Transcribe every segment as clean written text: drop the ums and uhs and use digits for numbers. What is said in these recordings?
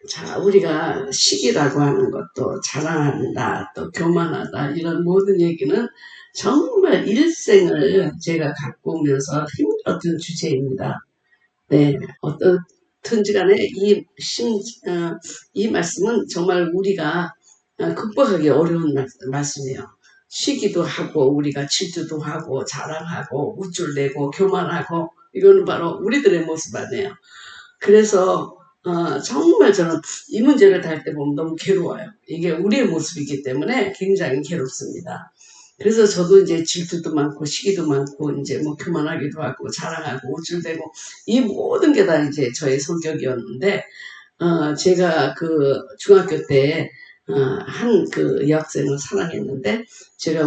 자, 우리가 시기라고 하는 것도 자랑한다, 또 교만하다, 이런 모든 얘기는 정말 일생을 제가 갖고 오면서 힘들었던 주제입니다. 네, 어떻든지 간에 이 말씀은 정말 우리가 극복하기 어려운 말씀이에요. 시기도 하고, 우리가 질투도 하고, 자랑하고, 우쭐대고, 교만하고, 이거는 바로 우리들의 모습 아니에요. 그래서 정말 저는 이 문제를 다룰 때 보면 너무 괴로워요. 이게 우리의 모습이기 때문에 굉장히 괴롭습니다. 그래서 저도 이제 질투도 많고 시기도 많고 이제 뭐 교만하기도 하고 자랑하고 우쭐대고 이 모든 게 다 이제 저의 성격이었는데 제가 그 중학교 때 한 그 여학생을 사랑했는데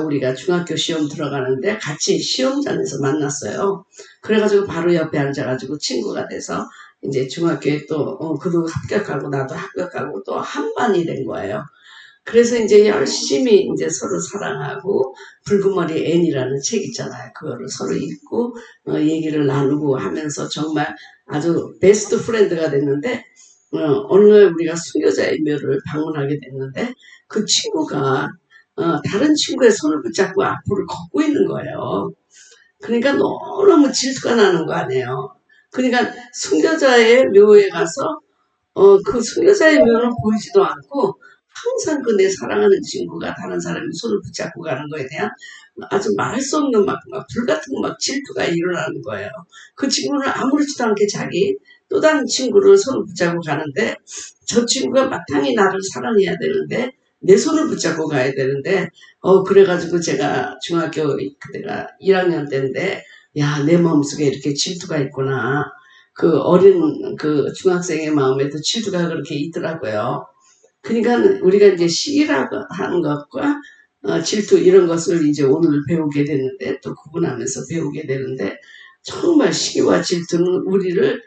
우리가 중학교 시험 들어가는데 같이 시험장에서 만났어요. 그래가지고 바로 옆에 앉아가지고 친구가 돼서 이제 중학교에 또 그도 합격하고 나도 합격하고 또 한 반이 된 거예요. 그래서 이제 열심히 이제 서로 사랑하고 붉은머리 앤이라는 책 있잖아요. 그거를 서로 읽고 얘기를 나누고 하면서 정말 아주 베스트 프렌드가 됐는데 어느 날 우리가 순교자의 묘를 방문하게 됐는데 그 친구가 다른 친구의 손을 붙잡고 앞으로 걷고 있는 거예요. 그러니까 너무너무 질투가 나는 거 아니에요. 그러니까 순교자의 묘에 가서 그 순교자의 묘는 보이지도 않고 항상 그 내 사랑하는 친구가 다른 사람이 손을 붙잡고 가는 거에 대한 아주 말할 수 없는 막 불같은 막 질투가 일어나는 거예요. 그 친구는 아무렇지도 않게 자기 또 다른 친구를 손을 붙잡고 가는데 저 친구가 마땅히 나를 사랑해야 되는데 내 손을 붙잡고 가야 되는데 그래가지고 제가 중학교 그때가 1학년 때인데 야, 내 마음속에 이렇게 질투가 있구나. 그 어린 그 중학생의 마음에도 질투가 그렇게 있더라고요. 그러니까 우리가 이제 시기라고 하는 것과 질투 이런 것을 이제 오늘 배우게 되는데 또 구분하면서 배우게 되는데 정말 시기와 질투는 우리를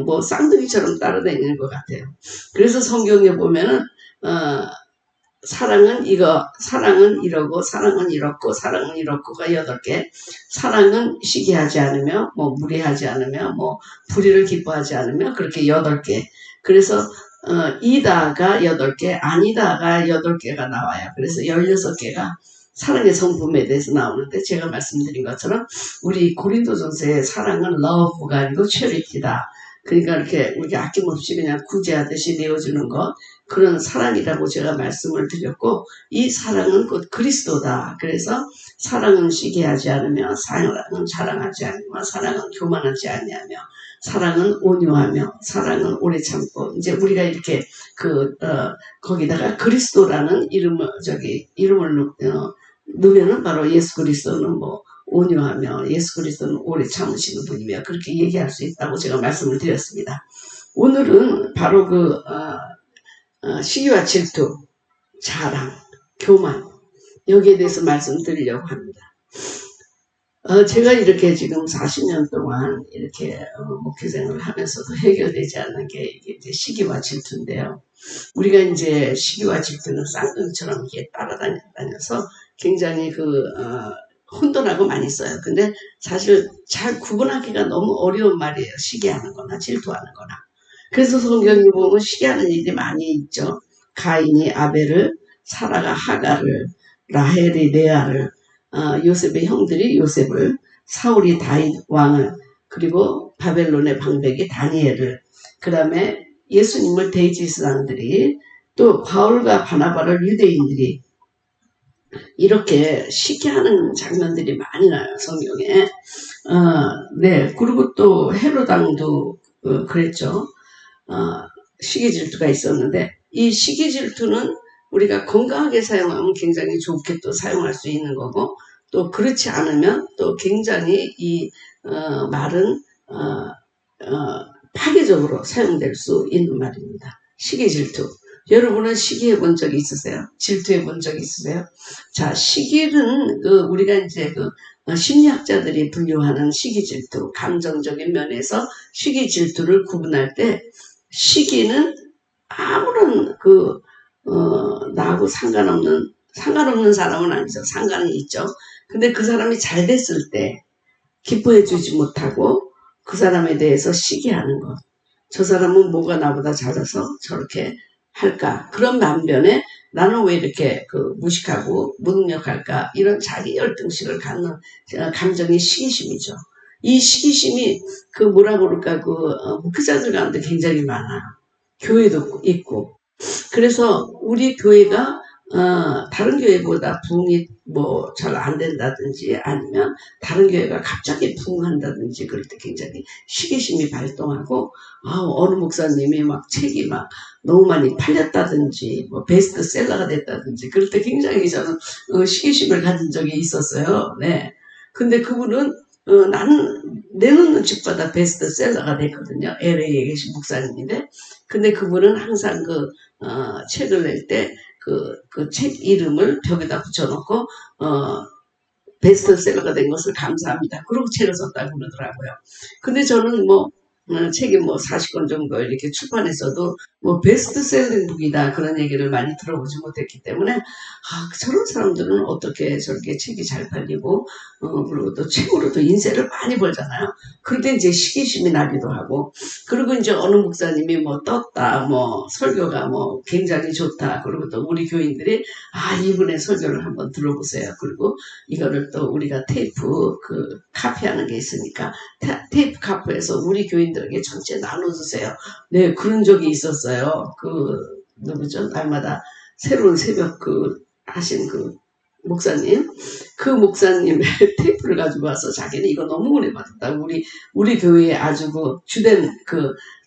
뭐 쌍둥이처럼 따라다니는 것 같아요. 그래서 성경에 보면은 사랑은 이러고, 사랑은 이렇고, 사랑은 이렇고가 8개. 사랑은 시기하지 않으며, 뭐, 무리하지 않으며, 뭐, 불의를 기뻐하지 않으며, 그렇게 8개. 그래서, 이다가 8개, 아니다가 8개가 나와요. 그래서 16개가 사랑의 성품에 대해서 나오는데, 제가 말씀드린 것처럼, 우리 고린도전서의 사랑은 love가 아니고 charity다. 그러니까 이렇게 우리가 아낌없이 그냥 구제하듯이 내어주는 것. 그런 사랑이라고 제가 말씀을 드렸고 이 사랑은 곧 그리스도다. 그래서 사랑은 시기하지 않으며 사랑은 자랑하지 않으며 사랑은 교만하지 아니하며 사랑은 온유하며 사랑은 오래 참고 이제 우리가 이렇게 거기다가 그리스도라는 이름을 넣으면은 바로 예수 그리스도는 뭐 온유하며 예수 그리스도는 오래 참으시는 분이며 그렇게 얘기할 수 있다고 제가 말씀을 드렸습니다. 오늘은 바로 시기와 질투, 자랑, 교만 여기에 대해서 말씀드리려고 합니다. 제가 이렇게 지금 40년 동안 이렇게 목회생을 하면서도 해결되지 않는 게 이제 시기와 질투인데요. 우리가 이제 시기와 질투는 쌍둥이처럼 이렇게 따라다녀서 굉장히 혼돈하고 많이 써요. 근데 사실 잘 구분하기가 너무 어려운 말이에요. 시기하는 거나 질투하는 거나. 그래서 성경에 보면 시기하는 일이 많이 있죠. 가인이 아벨을, 사라가 하갈을, 라헬이 레아를, 요셉의 형들이 요셉을, 사울이 다윗 왕을, 그리고 바벨론의 방백이 다니엘을, 그 다음에 예수님을 대지 사람들이, 또 바울과 바나바를 유대인들이 이렇게 시기하는 장면들이 많이 나요. 성경에. 네. 그리고 또 헤롯 왕도 그랬죠. 시기 질투가 있었는데 이 시기 질투는 우리가 건강하게 사용하면 굉장히 좋게 또 사용할 수 있는 거고 또 그렇지 않으면 또 굉장히 이 말은 파괴적으로 사용될 수 있는 말입니다. 시기 질투. 여러분은 시기해 본 적이 있으세요? 질투해 본 적이 있으세요? 자, 시기는 우리가 이제 심리학자들이 분류하는 시기 질투, 감정적인 면에서 시기 질투를 구분할 때 시기는 아무런 나하고 상관없는 사람은 아니죠. 상관은 있죠. 근데 그 사람이 잘 됐을 때 기뻐해 주지 못하고 그 사람에 대해서 시기하는 것. 저 사람은 뭐가 나보다 잘해서 저렇게 할까? 그런 반면에 나는 왜 이렇게 무식하고 무능력할까? 이런 자기 열등식을 갖는 감정이 시기심이죠. 이 시기심이 뭐라 그럴까? 목회자들 가운데 굉장히 많아요. 교회도 있고. 그래서 우리 교회가 다른 교회보다 부흥이 뭐 잘 안 된다든지 아니면 다른 교회가 갑자기 부흥한다든지 그럴 때 굉장히 시기심이 발동하고 어느 목사님이 막 책이 막 너무 많이 팔렸다든지 뭐 베스트셀러가 됐다든지 그럴 때 굉장히 저는 시기심을 가진 적이 있었어요. 네. 근데 그분은 나는 내놓는 책마다 베스트셀러가 됐거든요. LA에 계신 목사님인데 근데 그분은 항상 책을 낼 때 그 책 이름을 벽에다 붙여놓고 베스트셀러가 된 것을 감사합니다. 그러고 책을 썼다고 그러더라고요. 근데 저는 책이 40권 정도 이렇게 출판했어도 베스트셀링 북이다 그런 얘기를 많이 들어보지 못했기 때문에 저런 사람들은 어떻게 저렇게 책이 잘 팔리고 그리고 또 책으로도 인세를 많이 벌잖아요. 그럴 때 이제 시기심이 나기도 하고 그리고 이제 어느 목사님이 떴다 설교가 굉장히 좋다 그리고 또 우리 교인들이 이분의 설교를 한번 들어보세요. 그리고 이거를 또 우리가 테이프 카피하는 게 있으니까 테이프 카피해서 우리 교인들에게 전체 나눠주세요. 네, 그런 적이 있었어요. 누구죠? 날마다 새로운 새벽 하신 목사님. 그 목사님의 테이프를 가지고 와서 자기는 이거 너무 오래 받았다. 우리 교회의 아주 주된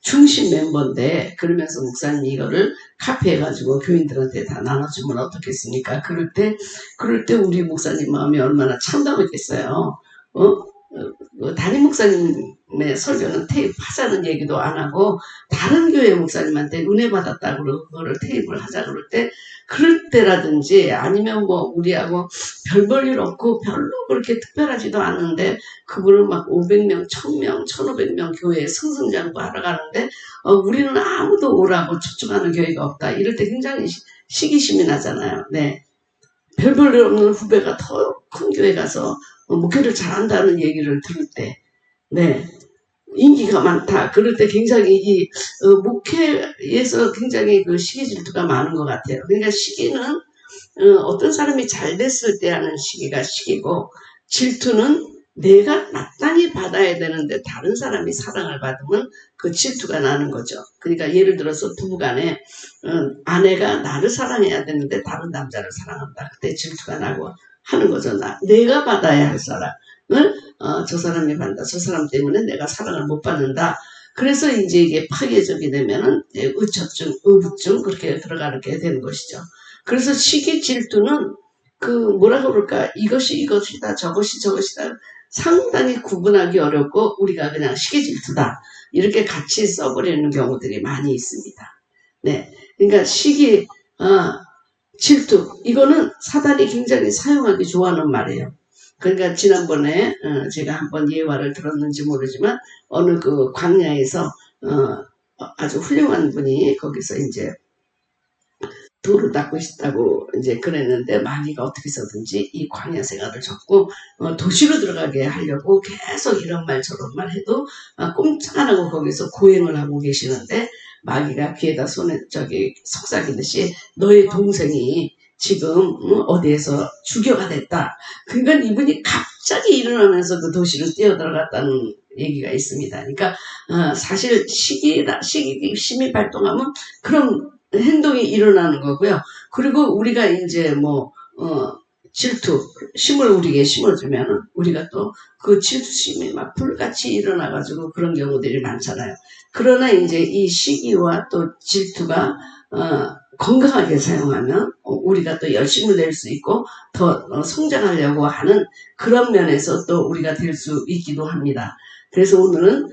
중심 멤버인데 그러면서 목사님이 이거를 카피해가지고 교인들한테 다 나눠주면 어떻겠습니까? 그럴 때 우리 목사님 마음이 얼마나 참담했겠어요. 담임 목사님의 설교는 테이프 하자는 얘기도 안 하고 다른 교회 목사님한테 은혜 받았다고 그거를 테이프를 하자 그럴 때라든지 아니면 우리하고 별 볼 일 없고 별로 그렇게 특별하지도 않은데 그분은 막 500명, 1000명, 1500명 교회에 승승장구하러 가는데 우리는 아무도 오라고 초청하는 교회가 없다. 이럴 때 굉장히 시기심이 나잖아요. 네. 별 볼 일 없는 후배가 더 큰 교회 가서 목회를 잘한다는 얘기를 들을 때, 네, 인기가 많다. 그럴 때 굉장히 목회에서 굉장히 시기 질투가 많은 것 같아요. 그러니까 시기는 어떤 사람이 잘 됐을 때 하는 시기가 시기고 질투는 내가 마땅히 받아야 되는데 다른 사람이 사랑을 받으면 그 질투가 나는 거죠. 그러니까 예를 들어서 부부간에 아내가 나를 사랑해야 되는데 다른 남자를 사랑한다. 그때 질투가 나고 하는 거죠. 내가 받아야 할 사랑을 저 사람이 받는다. 저 사람 때문에 내가 사랑을 못 받는다. 그래서 이제 이게 파괴적이 되면은 의처증, 의부증 그렇게 들어가게 되는 것이죠. 그래서 시기 질투는 뭐라 그럴까 이것이 이것이다 저것이 저것이다 상당히 구분하기 어렵고 우리가 그냥 시기 질투다 이렇게 같이 써버리는 경우들이 많이 있습니다. 네, 그러니까 시기 질투 이거는 사단이 굉장히 사용하기 좋아하는 말이에요. 그러니까 지난번에 제가 한번 예화를 들었는지 모르지만 어느 광야에서 아주 훌륭한 분이 거기서 이제 돌을 닦고 싶다고 이제 그랬는데 마귀가 어떻게 해서든지 이 광야 생활을 접고 도시로 들어가게 하려고 계속 이런 말 저런 말 해도 꼼짝 안 하고 거기서 고행을 하고 계시는데 마귀가 귀에다 손에 속삭이듯이 너의 동생이 지금 어디에서 주교가 됐다. 그러니까 이분이 갑자기 일어나면서 그 도시로 뛰어들어갔다는 얘기가 있습니다. 그러니까 사실 시기심이 발동하면 그런 행동이 일어나는 거고요. 그리고 우리가 이제 질투, 심을 우리에게 심어주면 우리가 또 그 질투심이 막 불같이 일어나가지고 그런 경우들이 많잖아요. 그러나 이제 이 시기와 또 질투가 건강하게 사용하면 우리가 또 열심을 낼 수 있고 더 성장하려고 하는 그런 면에서 또 우리가 될 수 있기도 합니다. 그래서 오늘은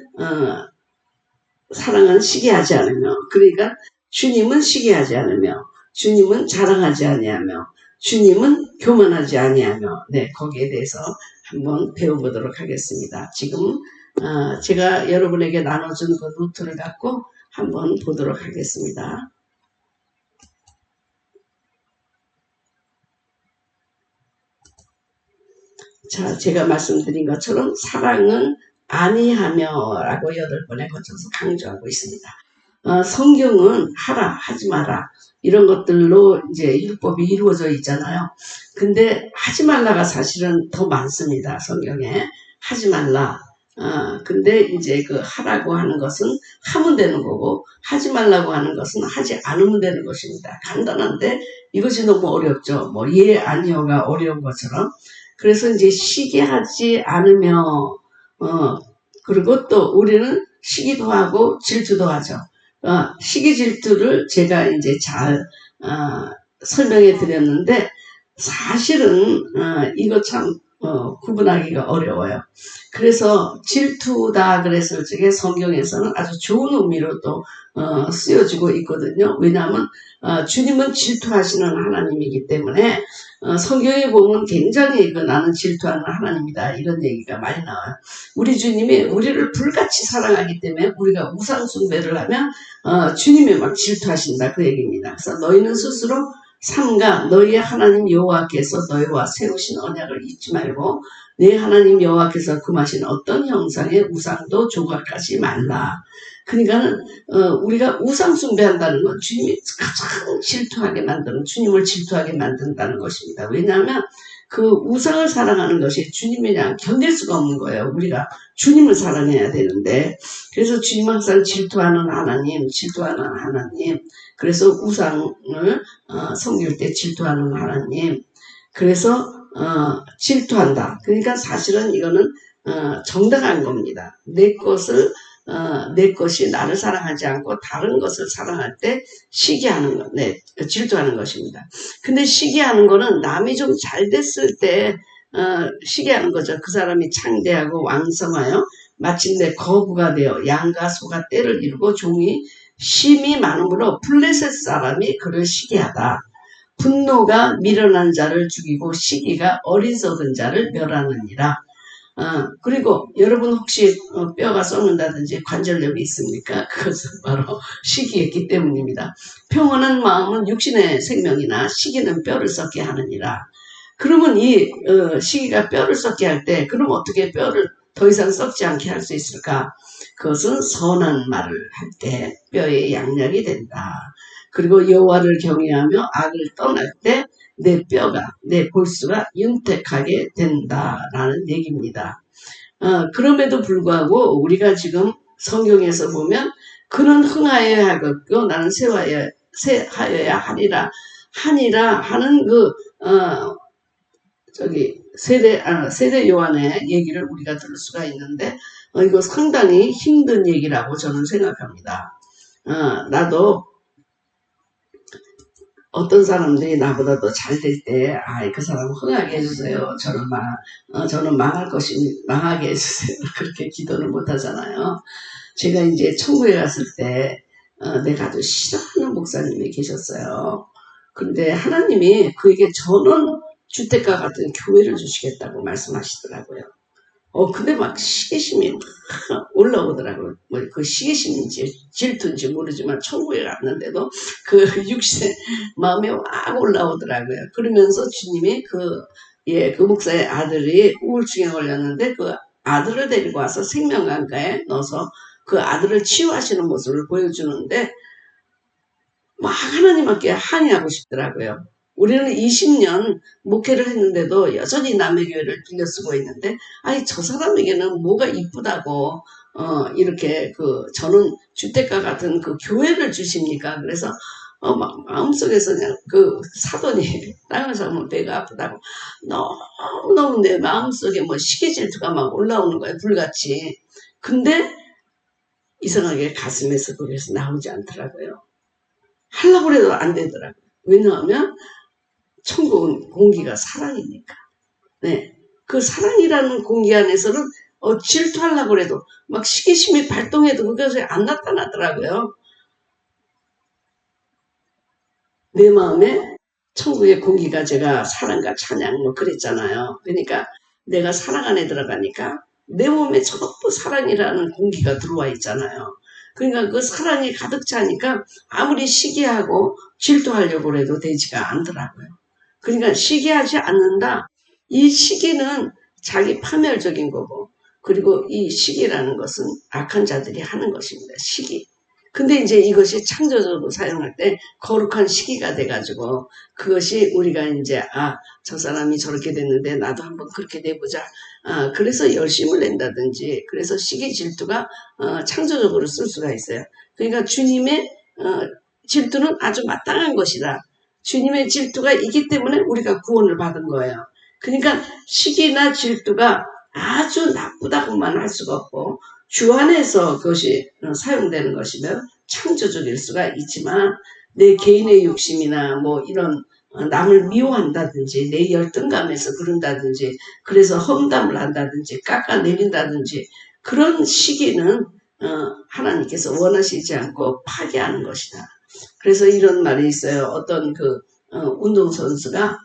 사랑은 시기하지 않으며 그러니까 주님은 시기하지 않으며 주님은 자랑하지 아니하며 주님은 교만하지 아니하며 네 거기에 대해서 한번 배워보도록 하겠습니다. 지금 제가 여러분에게 나눠준 그 노트를 갖고 한번 보도록 하겠습니다. 자, 제가 말씀드린 것처럼 사랑은 아니하며라고 8번에 거쳐서 강조하고 있습니다. 성경은 하라, 하지 마라 이런 것들로 이제 율법이 이루어져 있잖아요. 근데 하지 말라가 사실은 더 많습니다. 성경에 하지 말라. 근데 이제 그 하라고 하는 것은 하면 되는 거고 하지 말라고 하는 것은 하지 않으면 되는 것입니다. 간단한데 이것이 너무 어렵죠. 뭐 예, 아니요가 어려운 것처럼. 그래서 이제 시기 하지 않으며 그리고 또 우리는 시기도 하고 질투도 하죠. 시기 질투를 제가 이제 잘 설명해 드렸는데 사실은 이거 참 구분하기가 어려워요. 그래서 질투다 그랬을 적에 성경에서는 아주 좋은 의미로 또 쓰여지고 있거든요. 왜냐하면 주님은 질투하시는 하나님이기 때문에 성경에 보면 굉장히 나는 질투하는 하나님이다 이런 얘기가 많이 나와요. 우리 주님이 우리를 불같이 사랑하기 때문에 우리가 우상 숭배를 하면 주님이 막 질투하신다 그 얘기입니다. 그래서 너희는 스스로 삼가 너희의 하나님 여호와께서 너희와 세우신 언약을 잊지 말고 네 하나님 여호와께서 금하신 어떤 형상의 우상도 조각하지 말라. 그러니까는 우리가 우상 숭배한다는 건 주님이 가장 질투하게 만드는 주님을 질투하게 만든다는 것입니다. 왜냐하면 그 우상을 사랑하는 것이 주님이 그냥 견딜 수가 없는 거예요. 우리가 주님을 사랑해야 되는데 그래서 주님 항상 질투하는 하나님 그래서 우상을 섬길 때 질투하는 하나님 그래서 질투한다. 그러니까 사실은 이거는 정당한 겁니다. 내 것이 나를 사랑하지 않고 다른 것을 사랑할 때 시기하는 것, 질투하는 것입니다. 근데 시기하는 거는 남이 좀 잘 됐을 때 시기하는 거죠. 그 사람이 창대하고 왕성하여 마침내 거부가 되어 양과 소가 때를 이루고 종이 심이 많으므로 블레셋 사람이 그를 시기하다. 분노가 미련한 자를 죽이고 시기가 어리석은 자를 멸하느니라. 그리고 여러분 혹시 뼈가 썩는다든지 관절염이 있습니까? 그것은 바로 시기였기 때문입니다. 평온한 마음은 육신의 생명이나 시기는 뼈를 썩게 하느니라. 그러면 이 시기가 뼈를 썩게 할 때 그럼 어떻게 뼈를 더 이상 썩지 않게 할 수 있을까? 그것은 선한 말을 할 때 뼈의 양약이 된다. 그리고 여호와를 경외하며 악을 떠날 때 내 뼈가 내 골수가 윤택하게 된다라는 얘기입니다. 그럼에도 불구하고 우리가 지금 성경에서 보면 그는 흥하여야 하겠고 나는 쇠하여야 하니라 하는 그 세대 요한의 얘기를 우리가 들을 수가 있는데 이거 상당히 힘든 얘기라고 저는 생각합니다. 나도 어떤 사람들이 나보다 더 잘 될 때, 그 사람 흥하게 해주세요. 저는 망하게 해주세요. 그렇게 기도는 못 하잖아요. 제가 이제 천국에 갔을 때, 내가 아주 싫어하는 목사님이 계셨어요. 그런데 하나님이 그에게 전원 주택과 같은 교회를 주시겠다고 말씀하시더라고요. 근데 막 시기심이 막 올라오더라고요. 그 시기심인지 질투인지 모르지만 천국에 갔는데도 그 육신의 마음이 막 올라오더라고요. 그러면서 주님이 그 목사의 아들이 우울증에 걸렸는데 그 아들을 데리고 와서 생명강가에 넣어서 그 아들을 치유하시는 모습을 보여주는데 막 하나님께 항의하고 싶더라고요. 우리는 20년 목회를 했는데도 여전히 남의 교회를 빌려 쓰고 있는데 저 사람에게는 뭐가 이쁘다고 이렇게 저는 주택가 같은 그 교회를 주십니까? 그래서 막 마음속에서 그냥 사돈이 땅을 사면 배가 아프다고 너무너무 내 마음속에 뭐 시기질투가 막 올라오는 거예요. 불같이. 근데 이상하게 가슴에서 그래서 나오지 않더라고요. 하려고 해도 안 되더라고요. 왜냐하면 천국은 공기가 사랑이니까. 네. 그 사랑이라는 공기 안에서는 질투하려고 해도 막 시기심이 발동해도 그것이 안 나타나더라고요. 내 마음에 천국의 공기가 제가 사랑과 찬양 뭐 그랬잖아요. 그러니까 내가 사랑 안에 들어가니까 내 몸에 전부 사랑이라는 공기가 들어와 있잖아요. 그러니까 그 사랑이 가득 차니까 아무리 시기하고 질투하려고 해도 되지가 않더라고요. 그러니까 시기하지 않는다. 이 시기는 자기 파멸적인 거고 그리고 이 시기라는 것은 악한 자들이 하는 것입니다. 시기. 근데 이제 이것이 창조적으로 사용할 때 거룩한 시기가 돼가지고 그것이 우리가 이제 저 사람이 저렇게 됐는데 나도 한번 그렇게 돼보자. 그래서 열심을 낸다든지 그래서 시기 질투가 창조적으로 쓸 수가 있어요. 그러니까 주님의 질투는 아주 마땅한 것이다. 주님의 질투가 있기 때문에 우리가 구원을 받은 거예요. 그러니까 시기나 질투가 아주 나쁘다고만 할 수가 없고 주 안에서 그것이 사용되는 것이면 창조적일 수가 있지만 내 개인의 욕심이나 뭐 이런 남을 미워한다든지 내 열등감에서 그런다든지 그래서 험담을 한다든지 깎아내린다든지 그런 시기는 하나님께서 원하시지 않고 파괴하는 것이다. 그래서 이런 말이 있어요. 어떤 운동선수가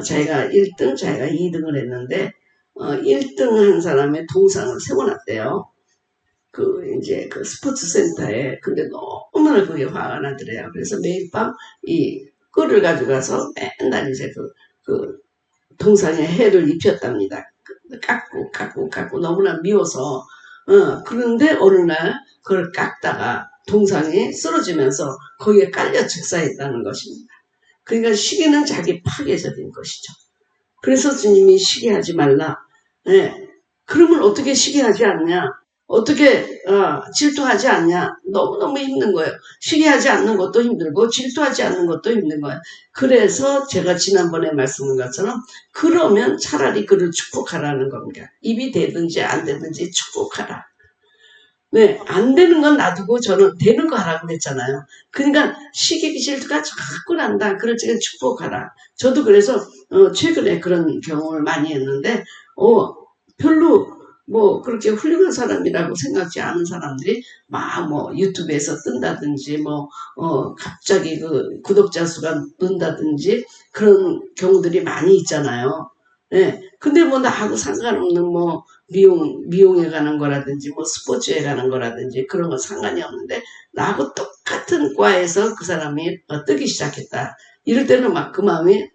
자기가 1등, 자기가 2등을 했는데 1등 한 사람의 동상을 세워놨대요. 이제 스포츠 센터에. 근데 너무나 그게 화가 나더래요. 그래서 매일 밤 이 꿀을 가져가서 맨날 이제 동상에 해를 입혔답니다. 깎고 너무나 미워서. 그런데 어느 날 그걸 깎다가 동상이 쓰러지면서 거기에 깔려 즉사했다는 것입니다. 그러니까 시기는 자기 파괴적인 것이죠. 그래서 주님이 시기하지 말라. 네. 그러면 어떻게 시기하지 않냐? 어떻게 질투하지 않냐? 너무너무 힘든 거예요. 시기하지 않는 것도 힘들고 질투하지 않는 것도 힘든 거예요. 그래서 제가 지난번에 말씀한 것처럼 그러면 차라리 그를 축복하라는 겁니다. 입이 되든지 안 되든지 축복하라. 네, 안 되는 건 놔두고 저는 되는 거 하라고 그랬잖아요. 그러니까 시기 질투가 자꾸 난다. 그럴 적엔 축복하라. 저도 그래서 최근에 그런 경험을 많이 했는데 별로 뭐 그렇게 훌륭한 사람이라고 생각지 않은 사람들이 막 뭐 유튜브에서 뜬다든지 갑자기 구독자 수가 는다든지 그런 경우들이 많이 있잖아요. 네. 근데 뭐 나하고 상관없는 미용에 관한 거라든지 스포츠에 관한 거라든지 그런 거 상관이 없는데 나하고 똑같은 과에서 그 사람이 뜨기 시작했다. 이럴 때는 막 그 마음이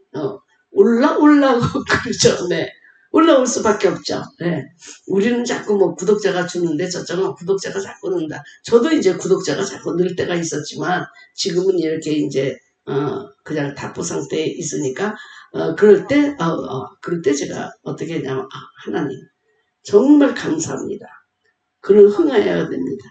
올라오고 그러죠. 네. 올라올 수밖에 없죠. 네. 우리는 자꾸 구독자가 주는데 저쪽은 구독자가 자꾸 는다. 저도 이제 구독자가 자꾸 늘 때가 있었지만 지금은 이렇게 이제 그냥 답보 상태에 있으니까 그럴 때 제가 어떻게 했냐면 하나님 정말 감사합니다. 그는 흥하여야 됩니다.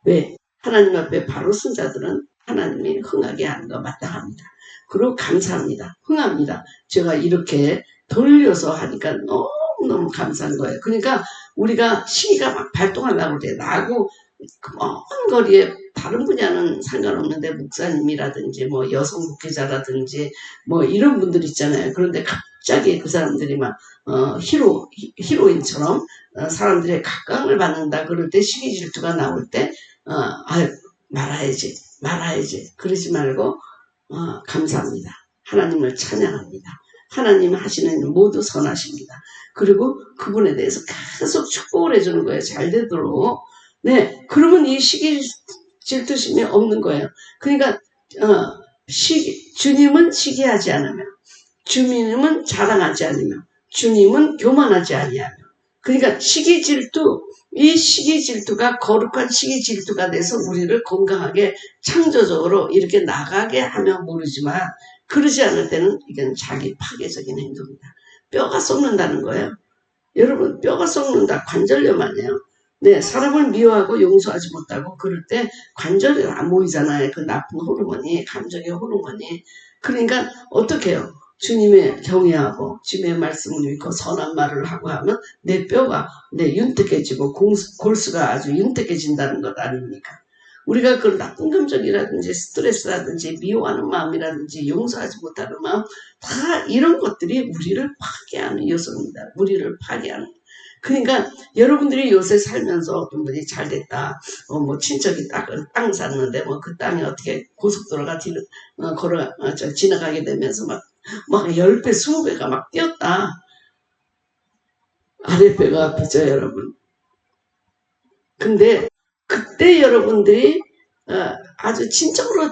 왜? 하나님 앞에 바로 쓴 자들은 하나님이 흥하게 하는 거 마땅합니다. 그리고 감사합니다. 흥합니다. 제가 이렇게 돌려서 하니까 너무너무 감사한 거예요. 그러니까 우리가 시기가 막 발동하려고 할 때 나하고 먼 거리에 다른 분야는 상관없는데 목사님이라든지 여성 목회자라든지 이런 분들 있잖아요. 그런데 갑자기 그 사람들이 막 히로인처럼 사람들의 각광을 받는다. 그럴 때 시기 질투가 나올 때 말아야지 그러지 말고 감사합니다. 하나님을 찬양합니다. 하나님 하시는 모두 선하십니다. 그리고 그분에 대해서 계속 축복을 해주는 거예요. 잘 되도록. 네, 그러면 이 시기 질투심이 없는 거예요. 그러니까 주님은 시기하지 않으며 주님은 자랑하지 않으며 주님은 교만하지 아니하며 그러니까 이 시기 질투가 거룩한 시기 질투가 돼서 우리를 건강하게 창조적으로 이렇게 나가게 하면 모르지만 그러지 않을 때는 이건 자기 파괴적인 행동이다. 뼈가 썩는다는 거예요. 여러분 뼈가 썩는다. 관절염아니에요. 네, 사람을 미워하고 용서하지 못하고 그럴 때 관절이 안 모이잖아요. 그 나쁜 호르몬이 감정의 호르몬이. 그러니까 어떻게 해요? 주님의 경외하고 주님의 말씀을 믿고 선한 말을 하고 하면 내 뼈가 윤택해지고 골수가 아주 윤택해진다는 것 아닙니까? 우리가 그 나쁜 감정이라든지 스트레스라든지 미워하는 마음이라든지 용서하지 못하는 마음 다 이런 것들이 우리를 파괴하는 요소입니다. 우리를 파괴하는. 그러니까 여러분들이 요새 살면서 어떤 분이 잘됐다. 친척이 땅 샀는데 그 땅이 어떻게 고속도로가 지나가게 되면서 막 10배, 20배가 막 뛰었다. 아랫배가 아프죠, 여러분. 근데 그때 여러분들이 아주 친척으로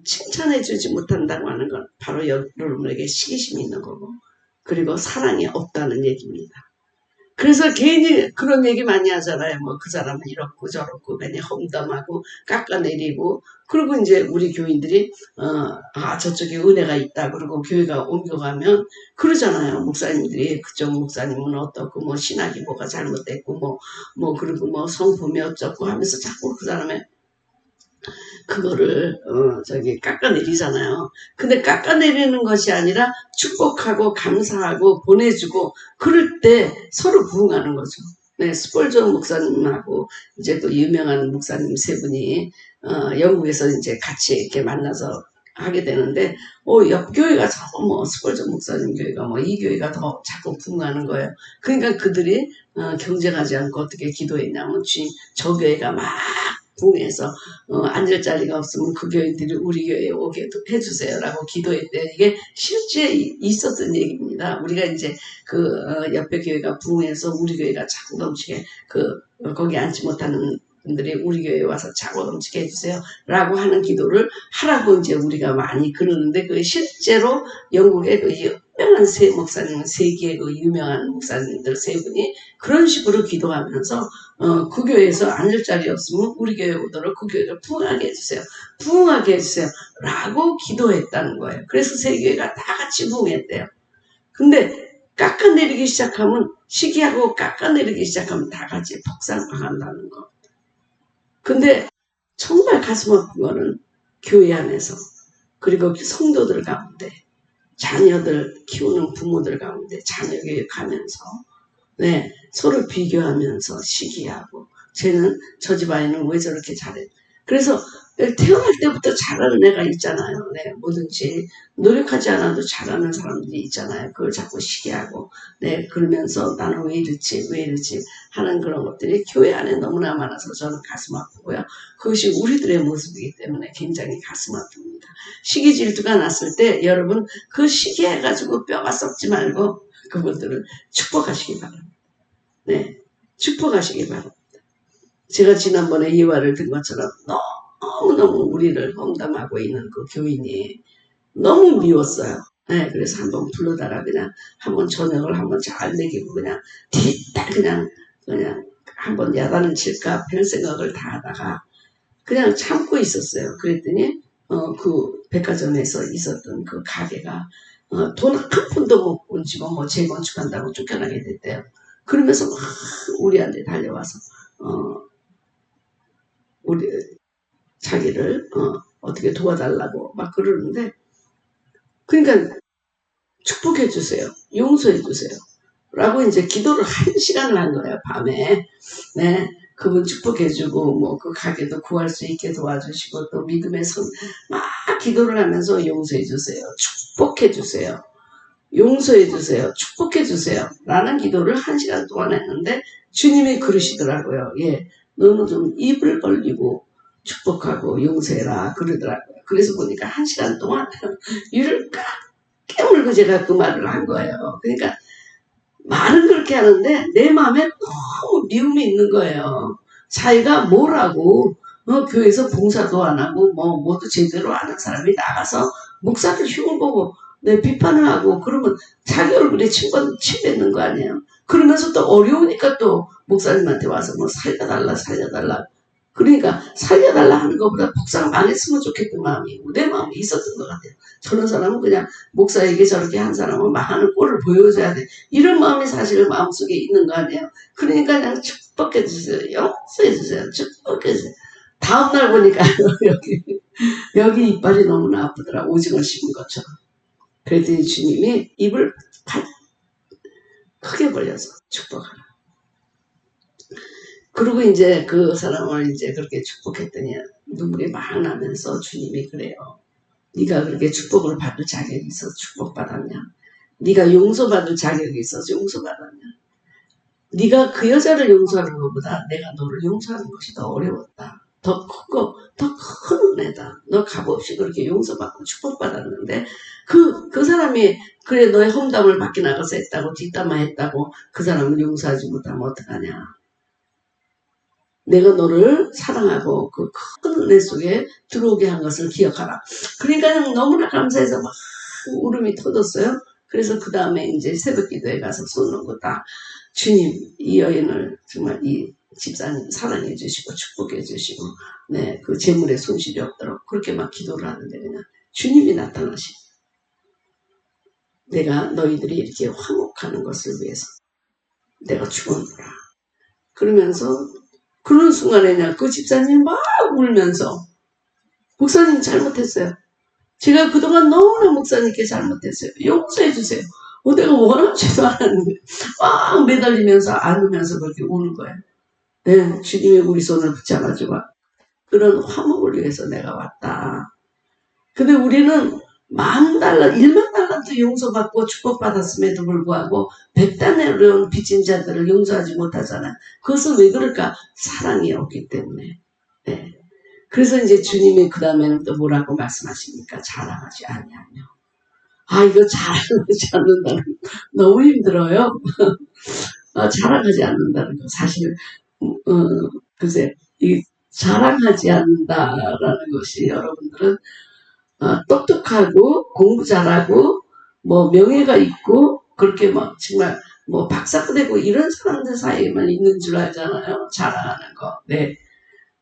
칭찬해주지 못한다고 하는 건 바로 여러분에게 시기심이 있는 거고 그리고 사랑이 없다는 얘기입니다. 그래서 괜히 그런 얘기 많이 하잖아요. 뭐 그 사람은 이렇고 저렇고 괜히 험담하고 깎아내리고 그리고 이제 우리 교인들이 저쪽에 은혜가 있다 그러고 교회가 옮겨가면 그러잖아요. 목사님들이 그쪽 목사님은 어떻고 뭐 신학이 뭐가 잘못됐고 뭐 그리고 뭐 성품이 어쩌고 하면서 자꾸 그 사람의 그거를 깎아내리잖아요. 근데 깎아내리는 것이 아니라 축복하고 감사하고 보내주고 그럴 때 서로 부응하는 거죠. 네, 스폴전 목사님하고 이제 또 유명한 목사님 세 분이 영국에서 이제 같이 이렇게 만나서 하게 되는데 옆 교회가 자꾸 뭐 스폴전 목사님 교회가 뭐 이 교회가 더 자꾸 부응하는 거예요. 그러니까 그들이 경쟁하지 않고 어떻게 기도했냐면 주님 저 교회가 막 부흥해서 앉을 자리가 없으면 그 교인들이 우리 교회에 오게 해주세요라고 기도했대요. 이게 실제 있었던 얘기입니다. 우리가 이제 옆에 교회가 부흥해서 우리 교회가 차고 넘치게 거기 앉지 못하는 분들이 우리 교회에 와서 차고 넘치게 해주세요 라고 하는 기도를 하라고 이제 우리가 많이 그러는데 그 실제로 영국의 그 유명한 세 목사님, 세계의 그 유명한 목사님들 세 분이 그런 식으로 기도하면서 그 교회에서 앉을 자리 없으면 우리 교회에 오도록 그 교회를 부흥하게 해주세요. 부흥하게 해주세요. 라고 기도했다는 거예요. 그래서 세 교회가 다 같이 부흥했대요. 근데 깎아내리기 시작하면 시기하고 깎아내리기 시작하면 다 같이 폭삭나간다는 거. 근데 정말 가슴 아픈 거는 교회 안에서 그리고 성도들 가운데 자녀들 키우는 부모들 가운데 자녀 교육하면서 네, 서로 비교하면서 시기하고 쟤는 저 집 아이는 왜 저렇게 잘해. 그래서 태어날 때부터 잘하는 애가 있잖아요. 네, 뭐든지 노력하지 않아도 잘하는 사람들이 있잖아요. 그걸 자꾸 시기하고 네, 그러면서 나는 왜 이렇지 하는 그런 것들이 교회 안에 너무나 많아서 저는 가슴 아프고요. 그것이 우리들의 모습이기 때문에 굉장히 가슴 아픕니다. 시기 질투가 났을 때 여러분 그 시기해가지고 뼈가 썩지 말고 그분들을 축복하시기 바랍니다. 네, 축복하시기 바랍니다. 제가 지난번에 이화를 든 것처럼 너무너무 우리를 험담하고 있는 그 교인이 너무 미웠어요. 네, 그래서 한번 불러다가 그냥 한번 저녁을 한번 잘 먹이고 그냥 뒤딱 그냥 한번 야단을 칠까 별 생각을 다 하다가 그냥 참고 있었어요. 그랬더니 그 백화점에서 있었던 그 가게가 돈 한 푼도 못 얹고 뭐 재건축한다고 쫓겨나게 됐대요. 그러면서 막 우리한테 달려와서 우리 자기를 어떻게 도와달라고 막 그러는데 그러니까 축복해 주세요. 용서해 주세요. 라고 이제 기도를 1시간을 한 거예요. 밤에. 네. 그분 축복해주고 뭐 그 가게도 구할 수 있게 도와주시고 또 믿음의 손 막 기도를 하면서 용서해 주세요. 축복해 주세요. 용서해 주세요. 축복해 주세요. 라는 기도를 1시간 동안 했는데 주님이 그러시더라고요. 예, 너는 좀 입을 벌리고 축복하고 용서해라 그러더라고요. 그래서 보니까 1시간 동안 이를 꽉 깨물고 제가 그 말을 한 거예요. 그러니까 말은 그렇게 하는데 내 마음에 너무 미움이 있는 거예요. 자기가 뭐라고 교회에서 봉사도 안 하고 뭐도 제대로 안 한 사람이 나가서 목사를 흉보고 내 비판을 하고 그러면 자기 얼굴에 침 뱉는 거 아니에요. 그러면서 또 어려우니까 또 목사님한테 와서 뭐 살려달라 그러니까 살려달라 하는 것보다 목사가 망했으면 좋겠던 마음이 내 마음에 있었던 것 같아요. 저런 사람은 그냥 목사에게 저렇게 한 사람은 망하는 꼴을 보여줘야 돼. 이런 마음이 사실 마음속에 있는 거 아니에요. 그러니까 그냥 축복해 주세요. 용서해 주세요. 축복해 주세요. 다음날 보니까 여기 이빨이 너무나 아프더라. 오징어 씹은 것처럼. 그랬더니 주님이 입을 크게 벌려서 축복하라. 그리고 이제 그 사람을 이제 그렇게 축복했더니 눈물이 막 나면서 주님이 그래요. 네가 그렇게 축복을 받을 자격이 있어서 축복받았냐? 네가 용서받을 자격이 있어서 용서받았냐? 네가 그 여자를 용서하는 것보다 내가 너를 용서하는 것이 더 어려웠다. 더 큰 은혜다. 너 값없이 그렇게 용서받고 축복받았는데 그 사람이 그래 너의 험담을 밖에 나가서 했다고 뒷담화했다고 그 사람을 용서하지 못하면 어떡하냐? 내가 너를 사랑하고 그 큰 은혜 속에 들어오게 한 것을 기억하라. 그러니까 너무나 감사해서 막 울음이 터졌어요. 그래서 그 다음에 이제 새벽 기도에 가서 손 놓고 딱 주님, 이 여인을 정말 이 집사님 사랑해 주시고 축복해 주시고, 네, 그 재물에 손실이 없도록 그렇게 막 기도를 하는데 그냥 주님이 나타나시. 내가 너희들이 이렇게 화목하는 것을 위해서 내가 죽었노라. 그러면서 그런 순간에 그냥 그 집사님이 막 울면서 목사님 잘못했어요. 제가 그동안 너무나 목사님께 잘못했어요. 용서해 주세요. 내가 원하지도 않았는데 막 매달리면서 안으면서 그렇게 우는 거예요. 네, 주님이 우리 손을 붙잡아주고 그런 화목을 위해서 내가 왔다. 근데 우리는 10,000달러, 10,000달러도 용서받고 축복받았음에도 불구하고 100단으로운 빚진 자들을 용서하지 못하잖아. 그것은 왜 그럴까? 사랑이 없기 때문에. 네. 그래서 이제 주님이 그 다음에는 또 뭐라고 말씀하십니까? 자랑하지 아니하며. 이거 자랑하지 않는다는 거 너무 힘들어요. 자랑하지 않는다는 거. 사실, 글쎄, 이 자랑하지 않는다라는 것이 여러분들은 똑똑하고 공부 잘하고 뭐 명예가 있고 그렇게 막 정말 뭐 박사가 되고 이런 사람들 사이에만 있는 줄 알잖아요. 자랑하는 거. 네.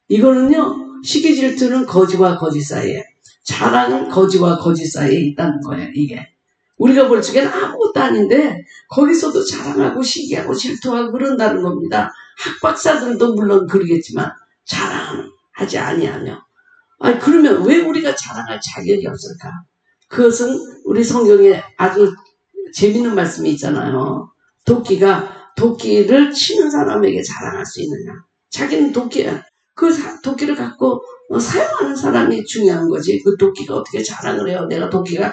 이거는요. 시기 질투는 거지와 거짓 사이에, 자랑은 거지와 거짓 사이에 있다는 거예요. 이게. 우리가 볼 적에는 아무것도 아닌데 거기서도 자랑하고 시기하고 질투하고 그런다는 겁니다. 학박사들도 물론 그러겠지만 자랑하지 아니하며. 그러면 왜 우리가 자랑할 자격이 없을까? 그것은 우리 성경에 아주 재밌는 말씀이 있잖아요. 도끼를 치는 사람에게 자랑할 수 있느냐? 자기는 도끼야. 그 도끼를 갖고 사용하는 사람이 중요한 거지. 그 도끼가 어떻게 자랑을 해요? 내가 도끼가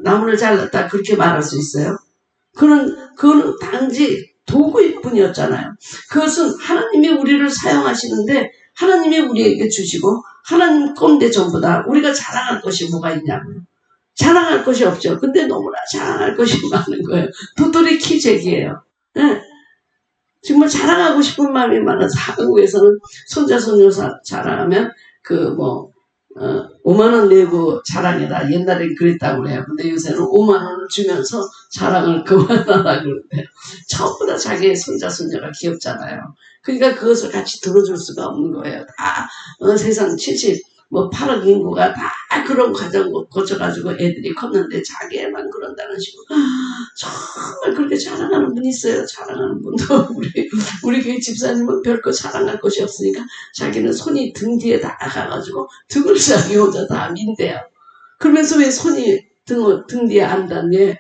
나무를 잘랐다 그렇게 말할 수 있어요? 그거는 단지 도구일 뿐이었잖아요. 그것은 하나님이 우리를 사용하시는데 하나님이 우리에게 주시고 하나님 건데 전부 다 우리가 자랑할 것이 뭐가 있냐고요. 자랑할 것이 없죠. 근데 너무나 자랑할 것이 많은 거예요. 도토리 키재기예요. 네. 정말 자랑하고 싶은 마음이 많아서 한국에서는 손자 손녀 자랑하면 5만원 내고 자랑해라. 옛날엔 그랬다고 그래요. 근데 요새는 5만원을 주면서 자랑을 그만하라 그러는데 전부 다 자기의 손자 손녀가 귀엽잖아요. 그러니까 그것을 같이 들어줄 수가 없는 거예요. 다 세상 8억 인구가 다 그런 과정 거쳐가지고 애들이 컸는데 자기애만 그런다는 식으로 정말 그렇게 자랑하는 분이 있어요. 자랑하는 분도 우리 교회 집사님은 별거 자랑할 것이 없으니까 자기는 손이 등 뒤에 다 가가지고 등을 자기 혼자 다 민대요. 그러면서 왜 손이 등 뒤에 안 닿네?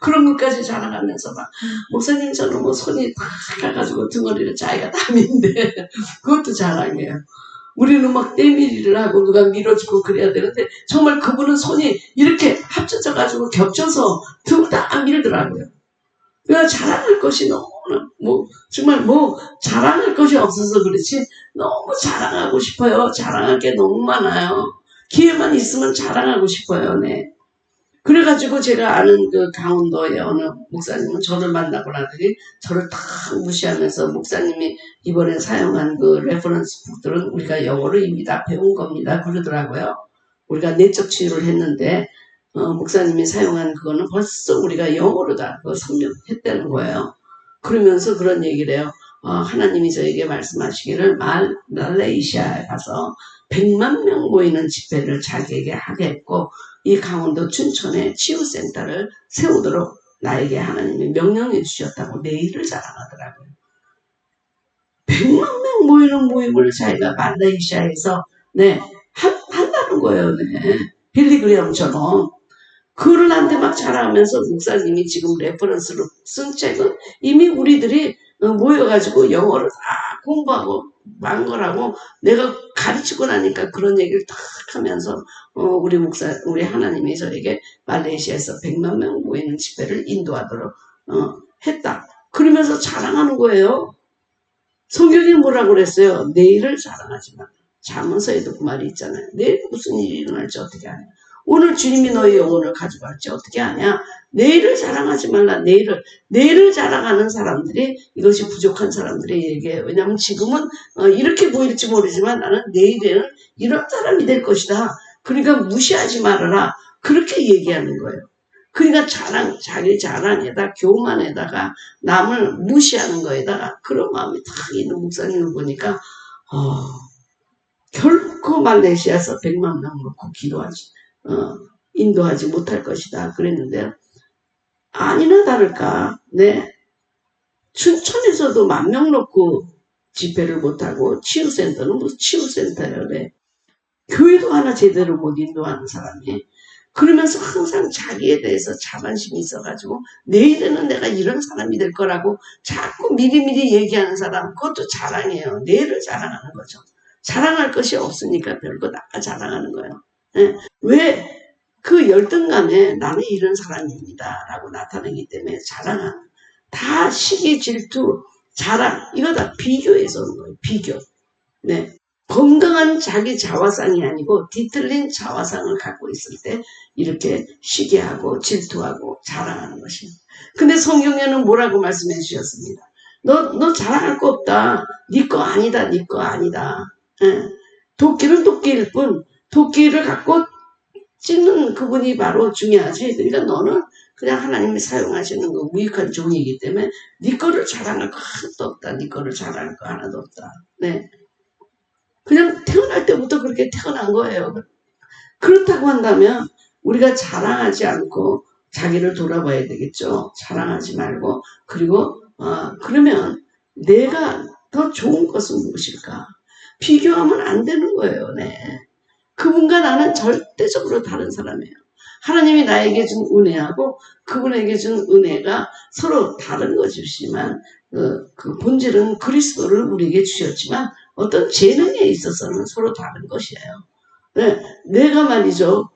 그런 것까지 자랑하면서 막 목사님 저는 뭐 손이 다 가가지고 등어리를 자기가 다 민대. 그것도 자랑이에요. 우리는 막 때밀이를 하고 누가 밀어주고 그래야 되는데 정말 그분은 손이 이렇게 합쳐져가지고 겹쳐서 등을 다 밀더라고요. 그러니까 자랑할 것이 너무 정말 자랑할 것이 없어서 그렇지 너무 자랑하고 싶어요. 자랑할 게 너무 많아요. 기회만 있으면 자랑하고 싶어요. 네. 그래가지고 제가 아는 그 강원도의 어느 목사님은 저를 만나고 나더니 저를 다 무시하면서 목사님이 이번에 사용한 그 레퍼런스 북들은 우리가 영어로 이미 다 배운 겁니다. 그러더라고요. 우리가 내적 치유를 했는데 목사님이 사용한 그거는 벌써 우리가 영어로 다 섭렵했다는 거예요. 그러면서 그런 얘기를 해요. 하나님이 저에게 말씀하시기를 말레이시아에 가서 100만 명 모이는 집회를 자기에게 하겠고 이 강원도 춘천에 치유센터를 세우도록 나에게 하나님이 명령해 주셨다고 내일을 자랑하더라고요. 100만 명 모이는 모임을 자기가 말레이시아에서 한다는 거예요. 네. 빌리그레엄처럼. 그를 나한테 막 자랑하면서 목사님이 지금 레퍼런스로 쓴 책은 이미 우리들이 모여가지고 영어를 다 공부하고 만 거라고 내가 가르치고 나니까 그런 얘기를 딱 하면서 우리 하나님이 저에게 말레이시아에서 100만 명 모이는 집회를 인도하도록 했다. 그러면서 자랑하는 거예요. 성경이 뭐라고 그랬어요? 내일을 자랑하지 마. 잠언서에도 그 말이 있잖아요. 내일 무슨 일이 일어날지 어떻게 아냐. 오늘 주님이 너의 영혼을 가져갈지 어떻게 아냐. 내일을 자랑하지 말라. 내일을 자랑하는 사람들이 이것이 부족한 사람들의 얘기예요. 왜냐하면 지금은 이렇게 보일지 모르지만 나는 내일에는 이런 사람이 될 것이다. 그러니까 무시하지 말아라. 그렇게 얘기하는 거예요. 그러니까 자기 자랑에다 교만에다가 남을 무시하는 거에다가 그런 마음이 탁 있는 목사님을 보니까 결코 말레이시아에서 100만 명 놓고 기도하지 인도하지 못할 것이다 그랬는데 아니나 다를까 춘천에서도 10,000명 놓고 집회를 못하고 치유센터는 무슨 치유센터예요. 교회도 하나 제대로 못 인도하는 사람이 그러면서 항상 자기에 대해서 자만심이 있어가지고 내일에는 내가 이런 사람이 될 거라고 자꾸 미리미리 얘기하는 사람 그것도 자랑이에요. 내일을 자랑하는 거죠. 자랑할 것이 없으니까 별거 다 자랑하는 거예요. 왜? 그 열등감에 나는 이런 사람입니다 라고 나타내기 때문에 자랑하는 다 시기 질투 자랑 이거 다 비교에서 오는 거예요. 비교. 건강한 자기 자화상이 아니고 뒤틀린 자화상을 갖고 있을 때 이렇게 시기하고 질투하고 자랑하는 것입니다. 근데 성경에는 뭐라고 말씀해 주셨습니다. 너 자랑할 거 없다. 네 거 아니다. 네 거 아니다. 도끼는 도끼일 뿐 도끼를 갖고 찍는 그분이 바로 중요하지. 그러니까 너는 그냥 하나님이 사용하시는 그 무익한 종이기 때문에 네 거를 자랑할 거 하나도 없다. 네 거를 자랑할 거 하나도 없다. 그냥 태어날 때부터 그렇게 태어난 거예요. 그렇다고 한다면 우리가 자랑하지 않고 자기를 돌아봐야 되겠죠. 자랑하지 말고 그리고 그러면 내가 더 좋은 것은 무엇일까? 비교하면 안 되는 거예요. 그분과 나는 절대적으로 다른 사람이에요. 하나님이 나에게 준 은혜하고 그분에게 준 은혜가 서로 다른 것이지만 그 본질은 그리스도를 우리에게 주셨지만 어떤 재능에 있어서는 서로 다른 것이에요. 내가 말이죠.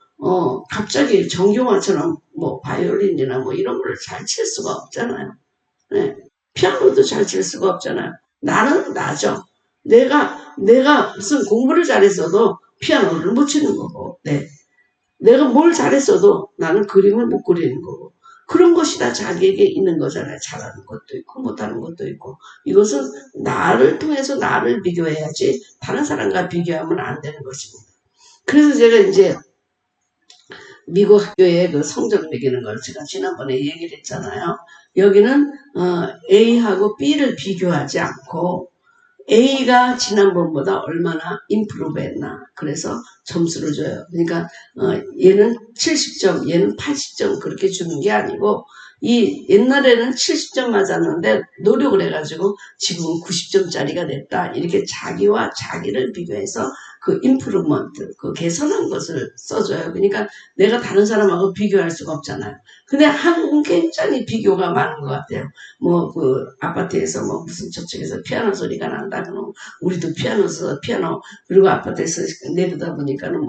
갑자기 정경화처럼 바이올린이나 이런 걸 잘 칠 수가 없잖아요. 피아노도 잘 칠 수가 없잖아요. 나는 나죠. 내가 무슨 공부를 잘했어도 피아노를 못 치는 거고, 내가 뭘 잘했어도 나는 그림을 못 그리는 거고, 그런 것이 다 자기에게 있는 거잖아요. 잘하는 것도 있고 못하는 것도 있고. 이것은 나를 통해서 나를 비교해야지 다른 사람과 비교하면 안 되는 것입니다. 그래서 제가 이제 미국 학교에 그 성적 매기는 걸 제가 지난번에 얘기를 했잖아요. 여기는 A하고 B를 비교하지 않고 A가 지난번보다 얼마나 임프루브 했나. 그래서 점수를 줘요. 그러니까 얘는 70점, 얘는 80점 그렇게 주는 게 아니고 이 옛날에는 70점 맞았는데 노력을 해가지고 지금은 90점짜리가 됐다. 이렇게 자기와 자기를 비교해서 그 임프루먼트, 그 개선한 것을 써줘요. 그러니까 내가 다른 사람하고 비교할 수가 없잖아요. 근데 한국은 굉장히 비교가 많은 것 같아요. 그 아파트에서 무슨 저쪽에서 피아노 소리가 난다. 그러면 우리도 피아노, 그리고 아파트에서 내려다 보니까는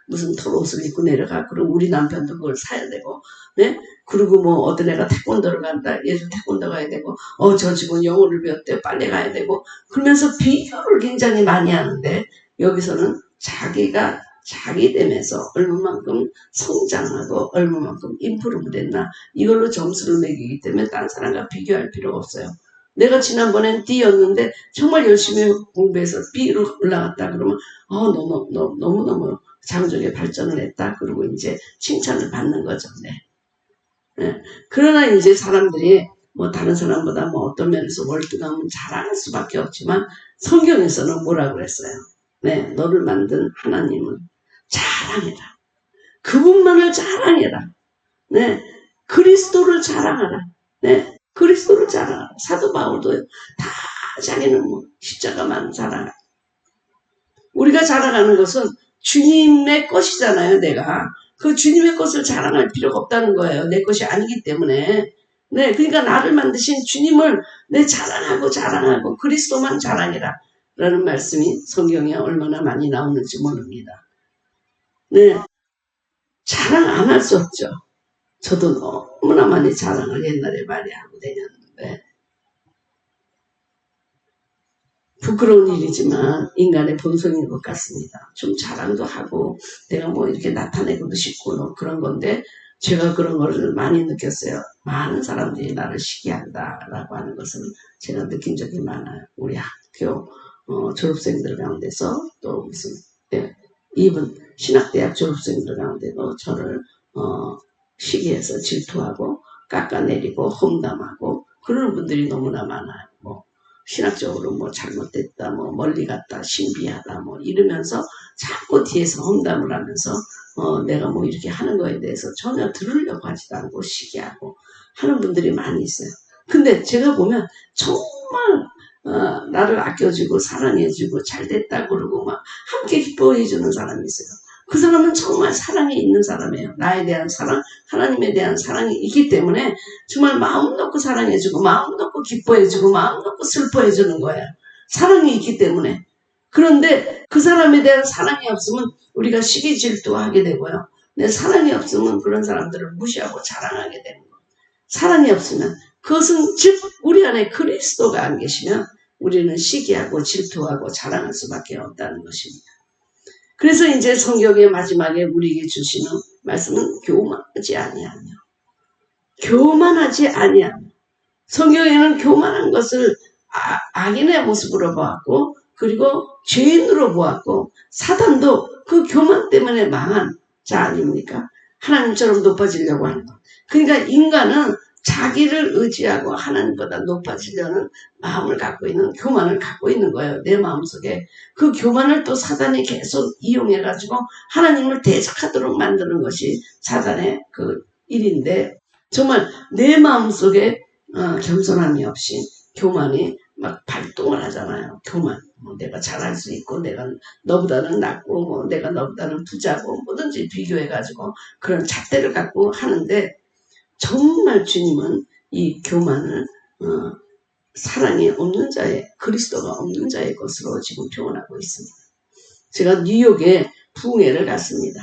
무슨 털옷을 입고 내려가. 그리고 우리 남편도 그걸 사야 되고, 그리고 어떤 애가 태권도를 간다. 얘도 태권도 가야 되고, 저 집은 영어를 배웠대. 빨리 가야 되고. 그러면서 비교를 굉장히 많이 하는데, 여기서는 자기가 자기 됨에서 얼마만큼 성장하고 얼마만큼 임프루브 됐나 이걸로 점수를 매기기 때문에 다른 사람과 비교할 필요가 없어요. 내가 지난번엔 D였는데 정말 열심히 공부해서 B로 올라갔다 그러면 너무너무 장족의 발전을 했다. 그리고 이제 칭찬을 받는 거죠. 그러나 이제 사람들이 다른 사람보다 어떤 면에서 월등하면 자랑할 수밖에 없지만 성경에서는 뭐라고 그랬어요? 너를 만든 하나님은 자랑해라. 그분만을 자랑해라. 그리스도를 자랑하라. 그리스도를 자랑하라. 사도 바울도 다 자기는 십자가만 자랑하라. 우리가 자랑하는 것은 주님의 것이잖아요. 내가 그 주님의 것을 자랑할 필요가 없다는 거예요. 내 것이 아니기 때문에. 그러니까 나를 만드신 주님을 자랑하고 그리스도만 자랑해라. 라는 말씀이 성경에 얼마나 많이 나오는지 모릅니다. 자랑 안 할 수 없죠. 저도 너무나 많이 자랑을 옛날에 많이 하고 다녔는데 부끄러운 일이지만 인간의 본성인 것 같습니다. 좀 자랑도 하고 내가 이렇게 나타내고도 싶고 그런 건데 제가 그런 거를 많이 느꼈어요. 많은 사람들이 나를 시기한다라고 하는 것을 제가 느낀 적이 많아요. 우리 학교 졸업생들 가운데서 또 무슨 이분 신학대학 졸업생들 가운데도 저를 시기해서 질투하고 깎아내리고 험담하고 그러는 분들이 너무나 많아요. 뭐 신학적으로 뭐 잘못됐다, 뭐 멀리 갔다, 신비하다, 뭐 이러면서 자꾸 뒤에서 험담을 하면서 내가 뭐 이렇게 하는 거에 대해서 전혀 들으려고 하지도 않고 시기하고 하는 분들이 많이 있어요. 근데 제가 보면 정말 나를 아껴주고 사랑해주고 잘됐다 그러고 막 함께 기뻐해주는 사람이 있어요. 그 사람은 정말 사랑이 있는 사람이에요. 나에 대한 사랑, 하나님에 대한 사랑이 있기 때문에 정말 마음 놓고 사랑해주고 마음 놓고 기뻐해주고 마음 놓고 슬퍼해주는 거예요. 사랑이 있기 때문에. 그런데 그 사람에 대한 사랑이 없으면 우리가 시기 질투하게 되고요. 내 사랑이 없으면 그런 사람들을 무시하고 자랑하게 되는 거예요. 사랑이 없으면 그것은 즉 우리 안에 그리스도가 안 계시면 우리는 시기하고 질투하고 자랑할 수밖에 없다는 것입니다. 그래서 이제 성경의 마지막에 우리에게 주시는 말씀은 교만하지 아니하며 교만하지 아니하며 성경에는 교만한 것을 악인의 모습으로 보았고 그리고 죄인으로 보았고 사단도 그 교만 때문에 망한 자 아닙니까? 하나님처럼 높아지려고 하는 것. 그러니까 인간은 자기를 의지하고 하나님보다 높아지려는 마음을 갖고 있는 교만을 갖고 있는 거예요. 내 마음속에. 그 교만을 또 사단이 계속 이용해가지고 하나님을 대적하도록 만드는 것이 사단의 그 일인데 정말 내 마음속에 겸손함이 없이 교만이 막 발동을 하잖아요. 교만. 뭐 내가 잘할 수 있고 내가 너보다는 낫고 뭐 내가 너보다는 부자고 뭐든지 비교해가지고 그런 잣대를 갖고 하는데 정말 주님은 이 교만을 사랑이 없는 자의 그리스도가 없는 자의 것으로 지금 표현하고 있습니다. 제가 뉴욕에 부흥회를 갔습니다.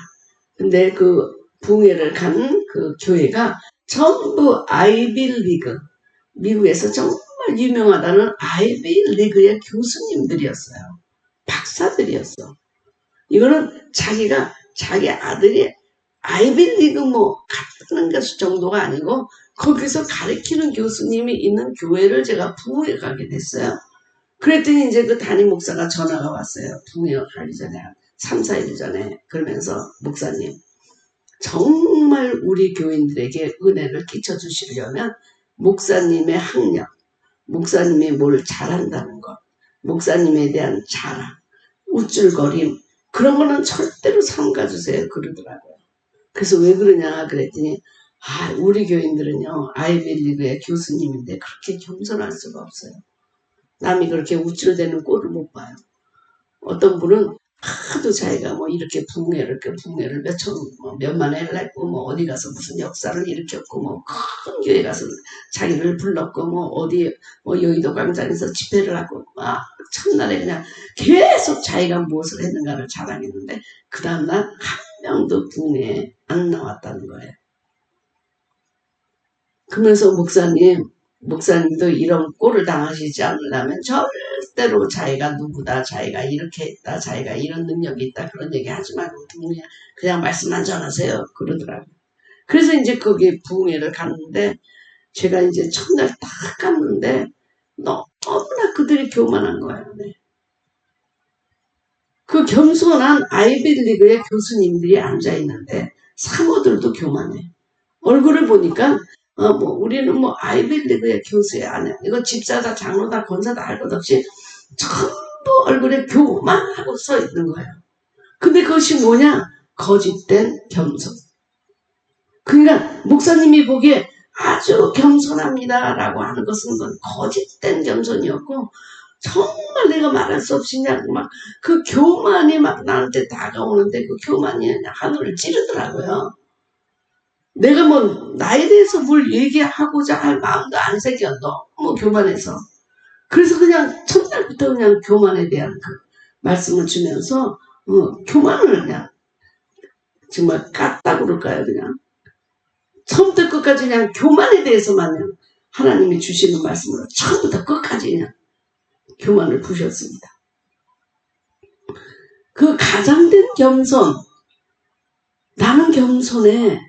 근데 그 부흥회를 간 그 교회가 전부 아이빌리그 미국에서 정말 유명하다는 아이빌리그의 교수님들이었어요. 박사들이었어. 이거는 자기가 자기 아들이 아이빌리그 뭐 같은 것일 정도가 아니고 거기서 가르치는 교수님이 있는 교회를 제가 부흥회 가게 됐어요. 그랬더니 이제 그 담임 목사가 전화가 왔어요. 부흥회 가기 전에 3, 4일 전에. 그러면서 목사님 정말 우리 교인들에게 은혜를 끼쳐주시려면 목사님의 학력, 목사님이 뭘 잘한다는 것, 목사님에 대한 자랑, 우쭐거림 그런 거는 절대로 삼가주세요 그러더라고요. 그래서 왜 그러냐 그랬더니 우리 교인들은요 아이빌리그의 교수님인데 그렇게 겸손할 수가 없어요. 남이 그렇게 우쭐대는 꼴을 못 봐요. 어떤 분은 하도 자기가 뭐 이렇게 부흥회를 몇만 회를 했고 뭐 어디 가서 무슨 역사를 일으켰고 뭐 큰 교회 가서 자기를 불렀고 뭐 어디 뭐 여의도 광장에서 집회를 하고 막 첫날에 그냥 계속 자기가 무엇을 했는가를 자랑했는데 그 다음날 한 명도 부흥회에 안 나왔다는 거예요. 그러면서 목사님도 이런 꼴을 당하시지 않으려면 절대로 자기가 누구다, 자기가 이렇게 했다, 자기가 이런 능력이 있다 그런 얘기 하지 말고 그냥 말씀만 전하세요 그러더라고요. 그래서 이제 거기 부흥회를 갔는데 제가 이제 첫날 딱 갔는데 너무나 그들이 교만한 거예요. 네. 그 겸손한 아이빌리그의 교수님들이 앉아있는데 사모들도 교만해. 얼굴을 보니까 뭐 우리는 뭐 아이빌리그의 교수야 아니야. 이거 집사다 장로다 권사다 할 것 없이 전부 얼굴에 교만하고 써 있는 거예요. 근데 그것이 뭐냐? 거짓된 겸손. 그러니까 목사님이 보기에 아주 겸손합니다 라고 하는 것은 거짓된 겸손이었고 정말 내가 말할 수 없이 그냥 막 그 교만이 막 나한테 다가오는데 그 교만이 그냥 하늘을 찌르더라고요. 내가 뭐 나에 대해서 뭘 얘기하고자 할 마음도 안 생겨. 너무 교만해서. 그래서 그냥 첫날부터 그냥 교만에 대한 그 말씀을 주면서 교만을 그냥 정말 깠다 그럴까요 그냥. 처음부터 끝까지 그냥 교만에 대해서만 하나님이 주시는 말씀으로 처음부터 끝까지 그냥 교만을 부셨습니다. 그 가장된 겸손, 나는 겸손해.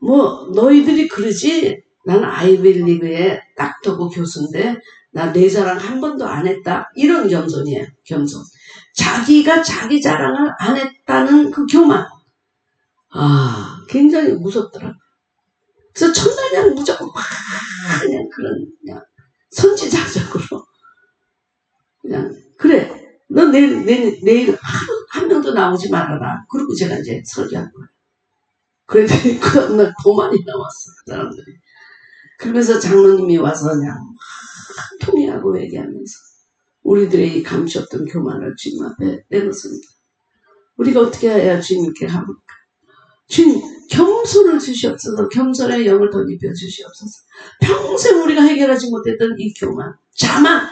뭐 너희들이 그러지? 난 아이빌리그의 닥터고 교수인데 나 내 자랑 한 번도 안 했다. 이런 겸손이에요. 겸손. 자기가 자기 자랑을 안 했다는 그 교만. 굉장히 무섭더라. 그래서 첫날 그냥 무조건 막 그냥 그런 그냥 선지자적으로 그냥 그래 너 내일 한 명도 나오지 말아라. 그리고 제가 이제 설교한 거예요. 그랬더니 그 다음날 더 많이 나왔어 그 사람들이. 그러면서 장로님이 와서 그냥 통일하고 얘기하면서 우리들의 감추었던 교만을 주님 앞에 내놓습니다. 우리가 어떻게 해야 주님께 합니까? 주님 겸손을 주시옵소서. 겸손의 영을 덧입혀 주시옵소서. 평생 우리가 해결하지 못했던 이 교만, 자만,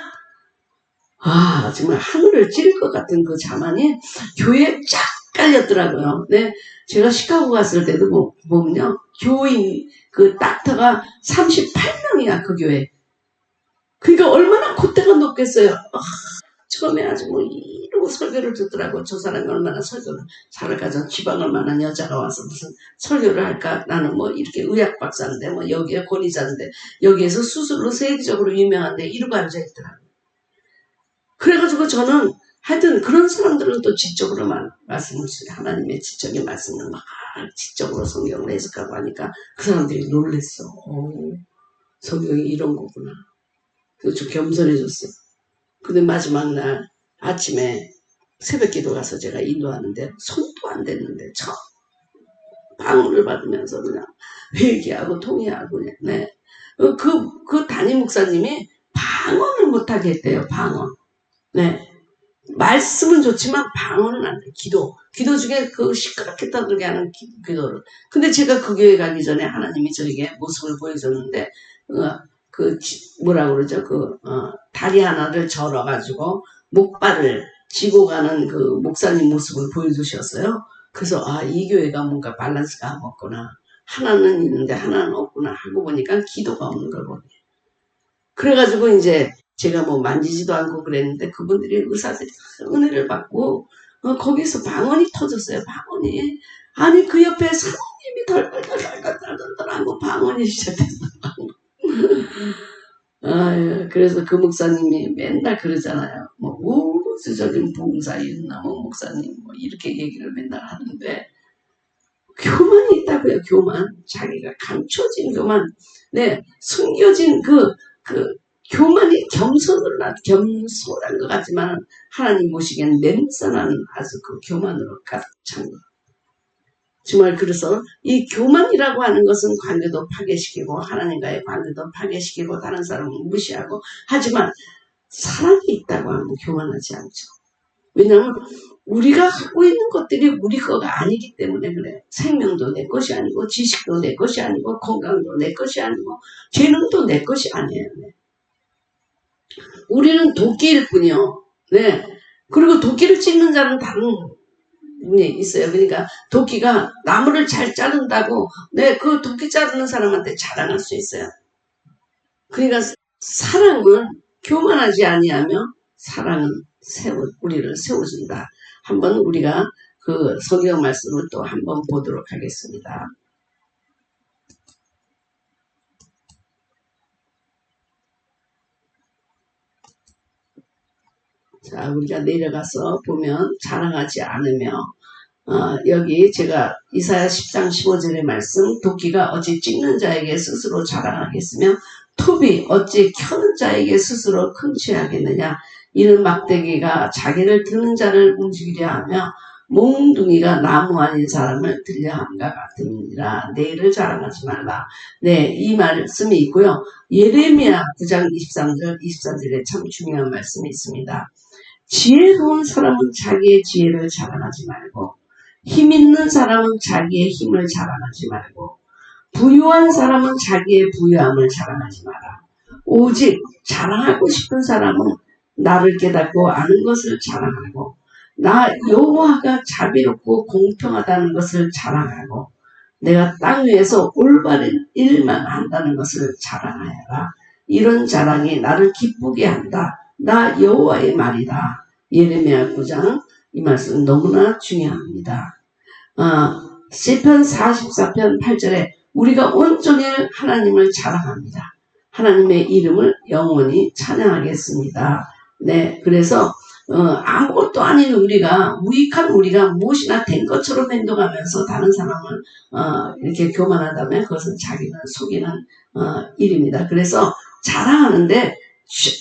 정말 하늘을 찌를 것 같은 그 자만이 교회에 쫙 깔렸더라고요. 네, 제가 시카고 갔을 때도 보면요, 교인 그 닥터가 38명이야 그 교회. 그러니까 얼마나 콧대가 높겠어요. 처음에 아주 이러고 설교를 듣더라고. 저 사람이 얼마나 설교를 잘할까. 저 지방을 만한 여자가 와서 무슨 설교를 할까. 나는 이렇게 의학 박사인데 여기에 권위자인데 여기에서 수술로 세계적으로 유명한데 이러고 앉아있더라고. 그래가지고 저는 하여튼 그런 사람들은 또 지적으로 말씀을 하나님의 지적인 말씀을 막 지적으로 성경을 해석하고 하니까 그 사람들이 놀랬어. 성경이 이런 거구나. 그래서 좀 겸손해졌어요. 근데 마지막 날 아침에 새벽 기도 가서 제가 인도하는데 손도 안 댔는데 처음 방언을 받으면서 그냥 회개하고 통회하고 그냥, 네. 그 담임 목사님이 방언을 못하게 했대요. 방언. 네. 말씀은 좋지만 방언은 안 돼. 기도 중에 그 시끄럽게 떠들게 하는 기도를. 근데 제가 그 교회 가기 전에 하나님이 저에게 모습을 보여줬는데 뭐라 그러죠? 다리 하나를 절어가지고 목발을 지고 가는 그 목사님 모습을 보여주셨어요. 그래서 이 교회가 뭔가 밸런스가 없구나. 하나는 있는데 하나는 없구나 하고 보니까 기도가 없는 걸 보네. 그래가지고 이제 제가 만지지도 않고 그랬는데 그분들이 의사들이 은혜를 받고 거기서 방언이 터졌어요. 방언이. 아니 그 옆에 사모님이 덜덜덜덜덜덜하고 방언이 시작했어. 그래서 그 목사님이 맨날 그러잖아요. 우주적인 봉사인 나무 목사님 이렇게 얘기를 맨날 하는데 교만이 있다고요. 교만. 자기가 감춰진 교만. 네, 숨겨진 그 교만이 겸손한 것 같지만 하나님 보시기에는 냄새나는 아주 그 교만으로 가득 찬 것. 정말 그래서 이 교만이라고 하는 것은 관계도 파괴시키고 하나님과의 관계도 파괴시키고 다른 사람을 무시하고 하지만 사랑이 있다고 하면 교만하지 않죠. 왜냐하면 우리가 갖고 있는 것들이 우리 거가 아니기 때문에 그래. 생명도 내 것이 아니고 지식도 내 것이 아니고 건강도 내 것이 아니고 재능도 내 것이 아니에요. 네. 우리는 도끼일 뿐이요. 네. 그리고 도끼를 찍는 자는 다른 있어요. 그러니까 도끼가 나무를 잘 자른다고 그 도끼 자르는 사람한테 자랑할 수 있어요. 그러니까 사랑은 교만하지 아니하며 사랑은 우리를 세워준다. 한번 우리가 그 성경 말씀을 또 한번 보도록 하겠습니다. 자, 우리가 내려가서 보면 자랑하지 않으며 여기 제가 이사야 10장 15절의 말씀 도끼가 어찌 찍는 자에게 스스로 자랑하겠으며 톱이 어찌 켜는 자에게 스스로 큰취하겠느냐. 이는 막대기가 자기를 드는 자를 움직이려 하며 몽둥이가 나무 아닌 사람을 들려 함과 같으니라. 내일을 자랑하지 말라. 네, 이 말씀이 있고요. 예레미야 9장 24절에 참 중요한 말씀이 있습니다. 지혜로운 사람은 자기의 지혜를 자랑하지 말고 힘 있는 사람은 자기의 힘을 자랑하지 말고 부유한 사람은 자기의 부유함을 자랑하지 마라. 오직 자랑하고 싶은 사람은 나를 깨닫고 아는 것을 자랑하고 나 여호와가 자비롭고 공평하다는 것을 자랑하고 내가 땅 위에서 올바른 일만 한다는 것을 자랑하여라. 이런 자랑이 나를 기쁘게 한다. 나 여호와의 말이다. 예레미야 9장 이 말씀 너무나 중요합니다. 시편 44편 8절에 우리가 온종일 하나님을 자랑합니다. 하나님의 이름을 영원히 찬양하겠습니다. 네, 그래서 아무것도 아닌 우리가, 무익한 우리가 무엇이나 된 것처럼 행동하면서 다른 사람을 이렇게 교만하다면 그것은 자기는 속이는 일입니다. 그래서 자랑하는데,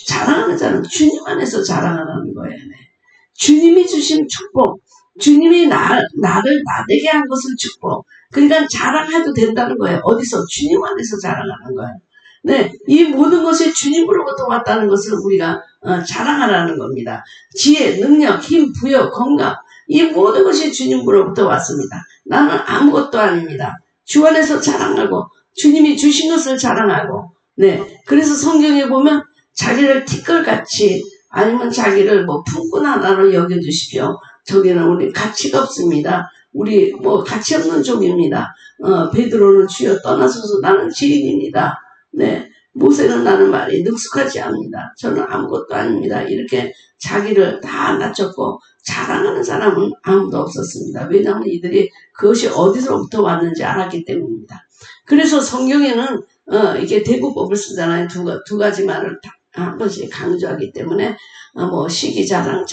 자랑하는 자는 주님 안에서 자랑하라는 거예요. 네. 주님이 주신 축복, 주님이 나를 나되게 한 것을 축복. 그러니까 자랑해도 된다는 거예요. 어디서? 주님 안에서 자랑하는 거예요. 네, 이 모든 것이 주님으로부터 왔다는 것을 우리가 자랑하라는 겁니다. 지혜, 능력, 힘, 부여, 건강, 이 모든 것이 주님으로부터 왔습니다. 나는 아무것도 아닙니다. 주 안에서 자랑하고 주님이 주신 것을 자랑하고, 네, 그래서 성경에 보면 자기를 티끌같이 아니면 자기를 뭐 품꾼 하나로 여겨주십시오. 저기는 우리 가치가 없습니다. 우리 뭐 가치 없는 종입니다. 베드로는 주여 떠나소서 나는 죄인입니다. 네, 모세는 나는 말이 능숙하지 않습니다. 저는 아무것도 아닙니다. 이렇게 자기를 다 낮췄고 자랑하는 사람은 아무도 없었습니다. 왜냐하면 이들이 그것이 어디서부터 왔는지 알았기 때문입니다. 그래서 성경에는 이게 대구법을 쓰잖아요. 두 가지 말을 한 번씩 강조하기 때문에 뭐 시기 자랑,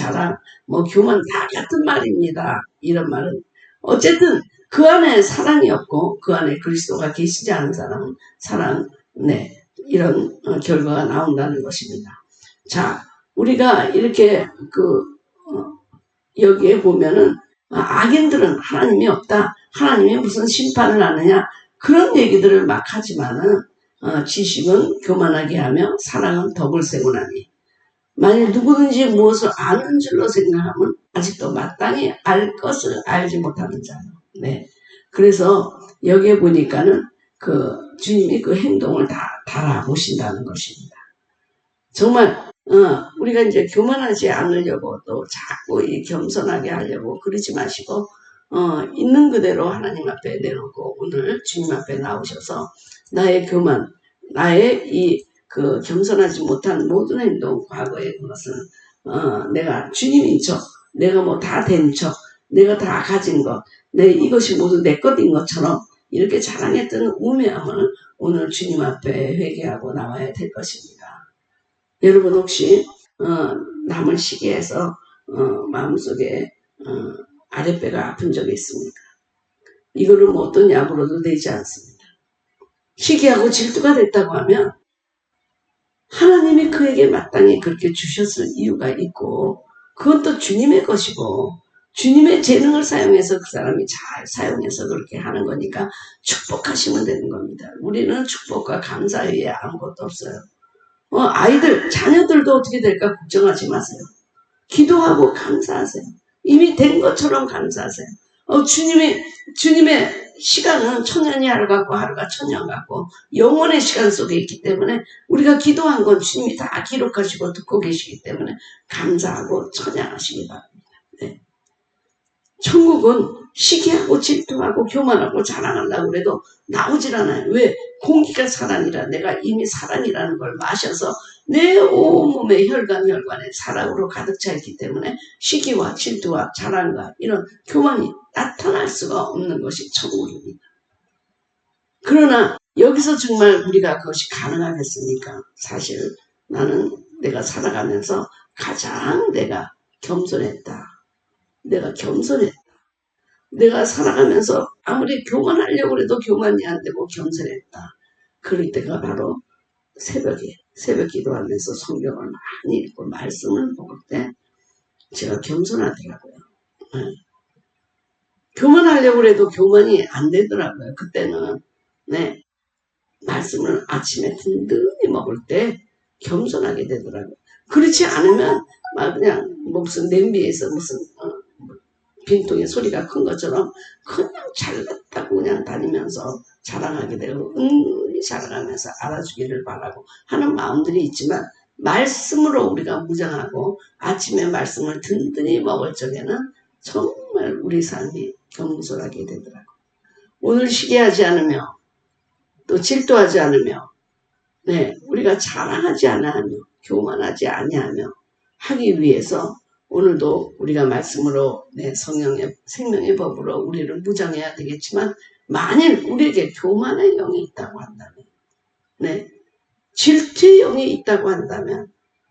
뭐 교만 다 같은 말입니다. 이런 말은 어쨌든 그 안에 사랑이 없고 그 안에 그리스도가 계시지 않은 사람은 사랑, 네, 이런 결과가 나온다는 것입니다. 자, 우리가 이렇게 여기에 보면은 악인들은 하나님이 없다. 하나님이 무슨 심판을 하느냐. 그런 얘기들을 막 하지만은 지식은 교만하게 하며 사랑은 덕을 세고나니. 만일 누구든지 무엇을 아는 줄로 생각하면 아직도 마땅히 알 것을 알지 못하는 자요. 네. 그래서 여기에 보니까는 주님이 그 행동을 다 달아보신다는 것입니다. 정말 우리가 이제 교만하지 않으려고 또 자꾸 겸손하게 하려고 그러지 마시고 있는 그대로 하나님 앞에 내놓고 오늘 주님 앞에 나오셔서 나의 교만, 나의 겸손하지 못한 모든 행동, 과거의 것은 내가 주님인 척, 내가 뭐 다 된 척, 내가 다 가진 것, 이것이 모두 내 것인 것처럼 이렇게 자랑했던 우매함을 오늘 주님 앞에 회개하고 나와야 될 것입니다. 여러분 혹시 남을 시기해서 마음속에 아랫배가 아픈 적이 있습니까? 이거는 뭐 어떤 약으로도 되지 않습니다. 시기하고 질투가 됐다고 하면 하나님이 그에게 마땅히 그렇게 주셨을 이유가 있고 그건 또 주님의 것이고 주님의 재능을 사용해서 그 사람이 잘 사용해서 그렇게 하는 거니까 축복하시면 되는 겁니다. 우리는 축복과 감사 외에 아무것도 없어요. 아이들, 자녀들도 어떻게 될까 걱정하지 마세요. 기도하고 감사하세요. 이미 된 것처럼 감사하세요. 주님의 시간은 천년이 하루 같고 하루가 천년 같고 영원의 시간 속에 있기 때문에 우리가 기도한 건 주님이 다 기록하시고 듣고 계시기 때문에 감사하고 찬양하시기 바랍니다. 네. 천국은 시기하고 질투하고 교만하고 자랑하려고 해도 나오질 않아요. 왜? 공기가 사랑이라 내가 이미 사랑이라는 걸 마셔서 내 온몸의 혈관에 사랑으로 가득 차 있기 때문에 시기와 질투와 자랑과 이런 교만이 나타날 수가 없는 것이 천국입니다. 그러나 여기서 정말 우리가 그것이 가능하겠습니까? 사실 나는 내가 살아가면서 가장 내가 겸손했다. 내가 살아가면서 아무리 교만하려고 해도 교만이 안 되고 겸손했다. 그럴 때가 바로 새벽 기도하면서 성경을 많이 읽고 말씀을 먹을 때 제가 겸손하더라고요. 교만하려고 해도 교만이 안 되더라고요. 그때는 말씀을 아침에 든든히 먹을 때 겸손하게 되더라고요. 그렇지 않으면 막 그냥 무슨 냄비에서 무슨 빈통에 소리가 큰 것처럼 그냥 잘났다고 그냥 다니면서 자랑하게 되고 은근히 자랑하면서 알아주기를 바라고 하는 마음들이 있지만 말씀으로 우리가 무장하고 아침에 말씀을 든든히 먹을 적에는 정말 우리 삶이 겸손하게 되더라고요. 오늘 시기하지 않으며 또 질투하지 않으며 우리가 자랑하지 않으며 교만하지 아니하며 하기 위해서 오늘도 우리가 말씀으로 성령의 생명의 법으로 우리를 무장해야 되겠지만 만일 우리에게 교만의 영이 있다고 한다면 질투의 영이 있다고 한다면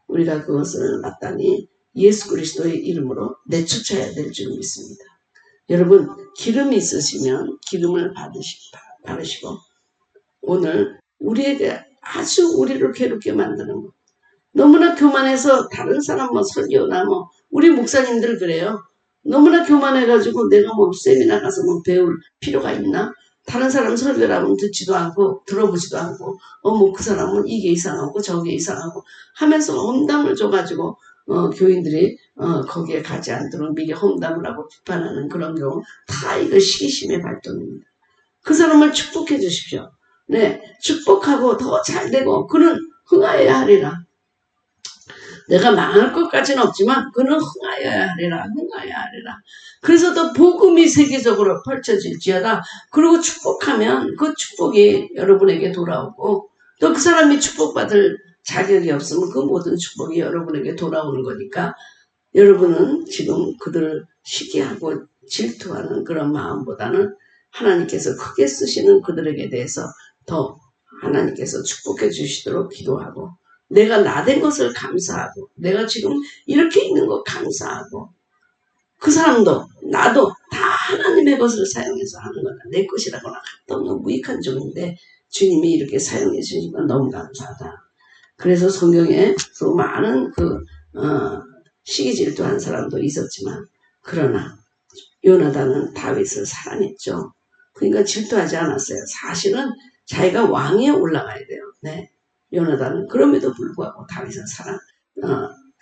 우리가 그것을 마땅히 예수 그리스도의 이름으로 내쫓아야 될 줄 믿습니다. 여러분 기름이 있으시면 기름을 바르시고 오늘 우리에게 아주 우리를 괴롭게 만드는 것 너무나 교만해서 다른 사람 뭐 설교나 뭐 우리 목사님들 그래요. 너무나 교만해가지고 내가 뭐 세미나 가서 뭐 배울 필요가 있나? 다른 사람 설교라면 듣지도 않고 들어보지도 않고 뭐 그 사람은 이게 이상하고 저게 이상하고 하면서 험담을 줘가지고 교인들이 거기에 가지 않도록 미리 험담을 하고 비판하는 그런 경우 다 이거 시기심의 발동입니다. 그 사람을 축복해 주십시오. 네, 축복하고 더 잘되고 그는 흥하여야 하리라. 내가 망할 것까지는 없지만 그는 흥하여야 하리라. 흥하여야 하리라. 그래서 더 복음이 세계적으로 펼쳐질지어다. 그리고 축복하면 그 축복이 여러분에게 돌아오고 또 그 사람이 축복받을 자격이 없으면 그 모든 축복이 여러분에게 돌아오는 거니까 여러분은 지금 그들을 시기하고 질투하는 그런 마음보다는 하나님께서 크게 쓰시는 그들에게 대해서 더 하나님께서 축복해 주시도록 기도하고 내가 나된 것을 감사하고 내가 지금 이렇게 있는 것 감사하고 그 사람도 나도 다 하나님의 것을 사용해서 하는 거다. 내 것이라거나 갖다 없는 무익한 종인데 주님이 이렇게 사용해 주시니까 너무 감사하다. 그래서 성경에 많은 시기 질투한 사람도 있었지만 그러나 요나단은 다윗을 사랑했죠. 그러니까 질투하지 않았어요. 사실은 자기가 왕위에 올라가야 돼요. 네. 요나단은 그럼에도 불구하고 다윗을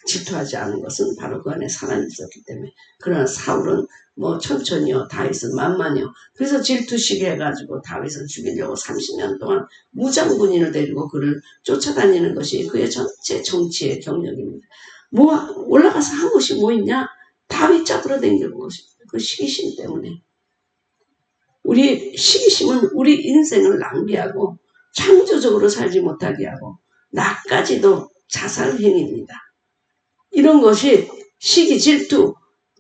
질투하지 않은 것은 바로 그 안에 사랑이 있었기 때문에. 그러나 사울은 뭐 천천히요, 다윗은 만만히요. 그래서 질투시게 해가지고 다윗을 죽이려고 30년 동안 무장군인을 데리고 그를 쫓아다니는 것이 그의 전체 정치의 경력입니다. 뭐 올라가서 한 것이 뭐 있냐? 다윗 잡으러 댕기는 것입니다. 그 시기심 때문에. 우리 시기심은 우리 인생을 낭비하고 창조적으로 살지 못하게 하고 나까지도 자살행위입니다. 이런 것이 시기, 질투,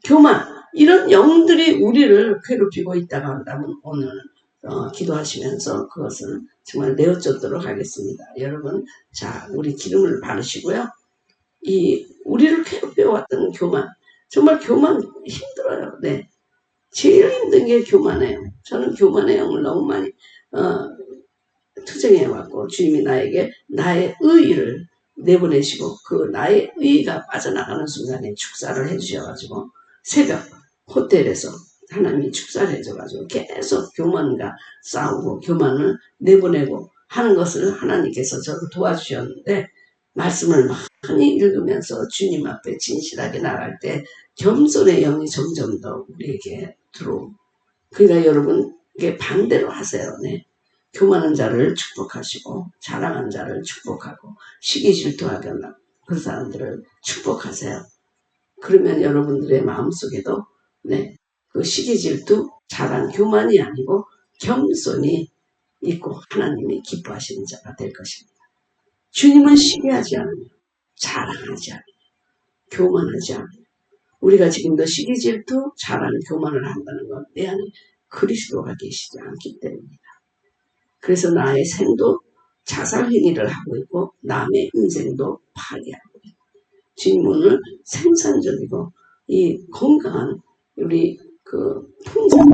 교만 이런 영들이 우리를 괴롭히고 있다고 한다면 오늘 기도하시면서 그것을 정말 내어쫓도록 하겠습니다. 여러분 자 우리 기름을 바르시고요. 이 우리를 괴롭혀왔던 교만 정말 교만 힘들어요. 네. 제일 힘든 게 교만해요. 저는 교만의 영을 너무 많이 투쟁해왔고 주님이 나에게 나의 의의를 내보내시고 그 나의 의의가 빠져나가는 순간에 축사를 해주셔가지고 새벽 호텔에서 하나님이 축사를 해줘가지고 계속 교만과 싸우고 교만을 내보내고 하는 것을 하나님께서 저를 도와주셨는데 말씀을 많이 읽으면서 주님 앞에 진실하게 나갈 때 겸손의 영이 점점 더 우리에게 들어오고 그러니까 여러분 이게 반대로 하세요. 네. 교만한 자를 축복하시고 자랑한 자를 축복하고 시기 질투하거나 그 사람들을 축복하세요. 그러면 여러분들의 마음속에도 네, 그 시기 질투, 자랑, 교만이 아니고 겸손이 있고 하나님이 기뻐하시는 자가 될 것입니다. 주님은 시기하지 않으며 자랑하지 않으며 교만하지 않으며 우리가 지금도 시기 질투, 자랑, 교만을 한다는 건 내 안에 그리스도가 계시지 않기 때문입니다. 그래서 나의 생도 자살 행위를 하고 있고 남의 인생도 파괴하고 있고 주님 오늘 생산적이고 이 건강한 우리 그 풍성을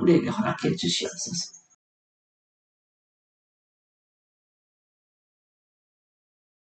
우리에게 허락해 주시옵소서.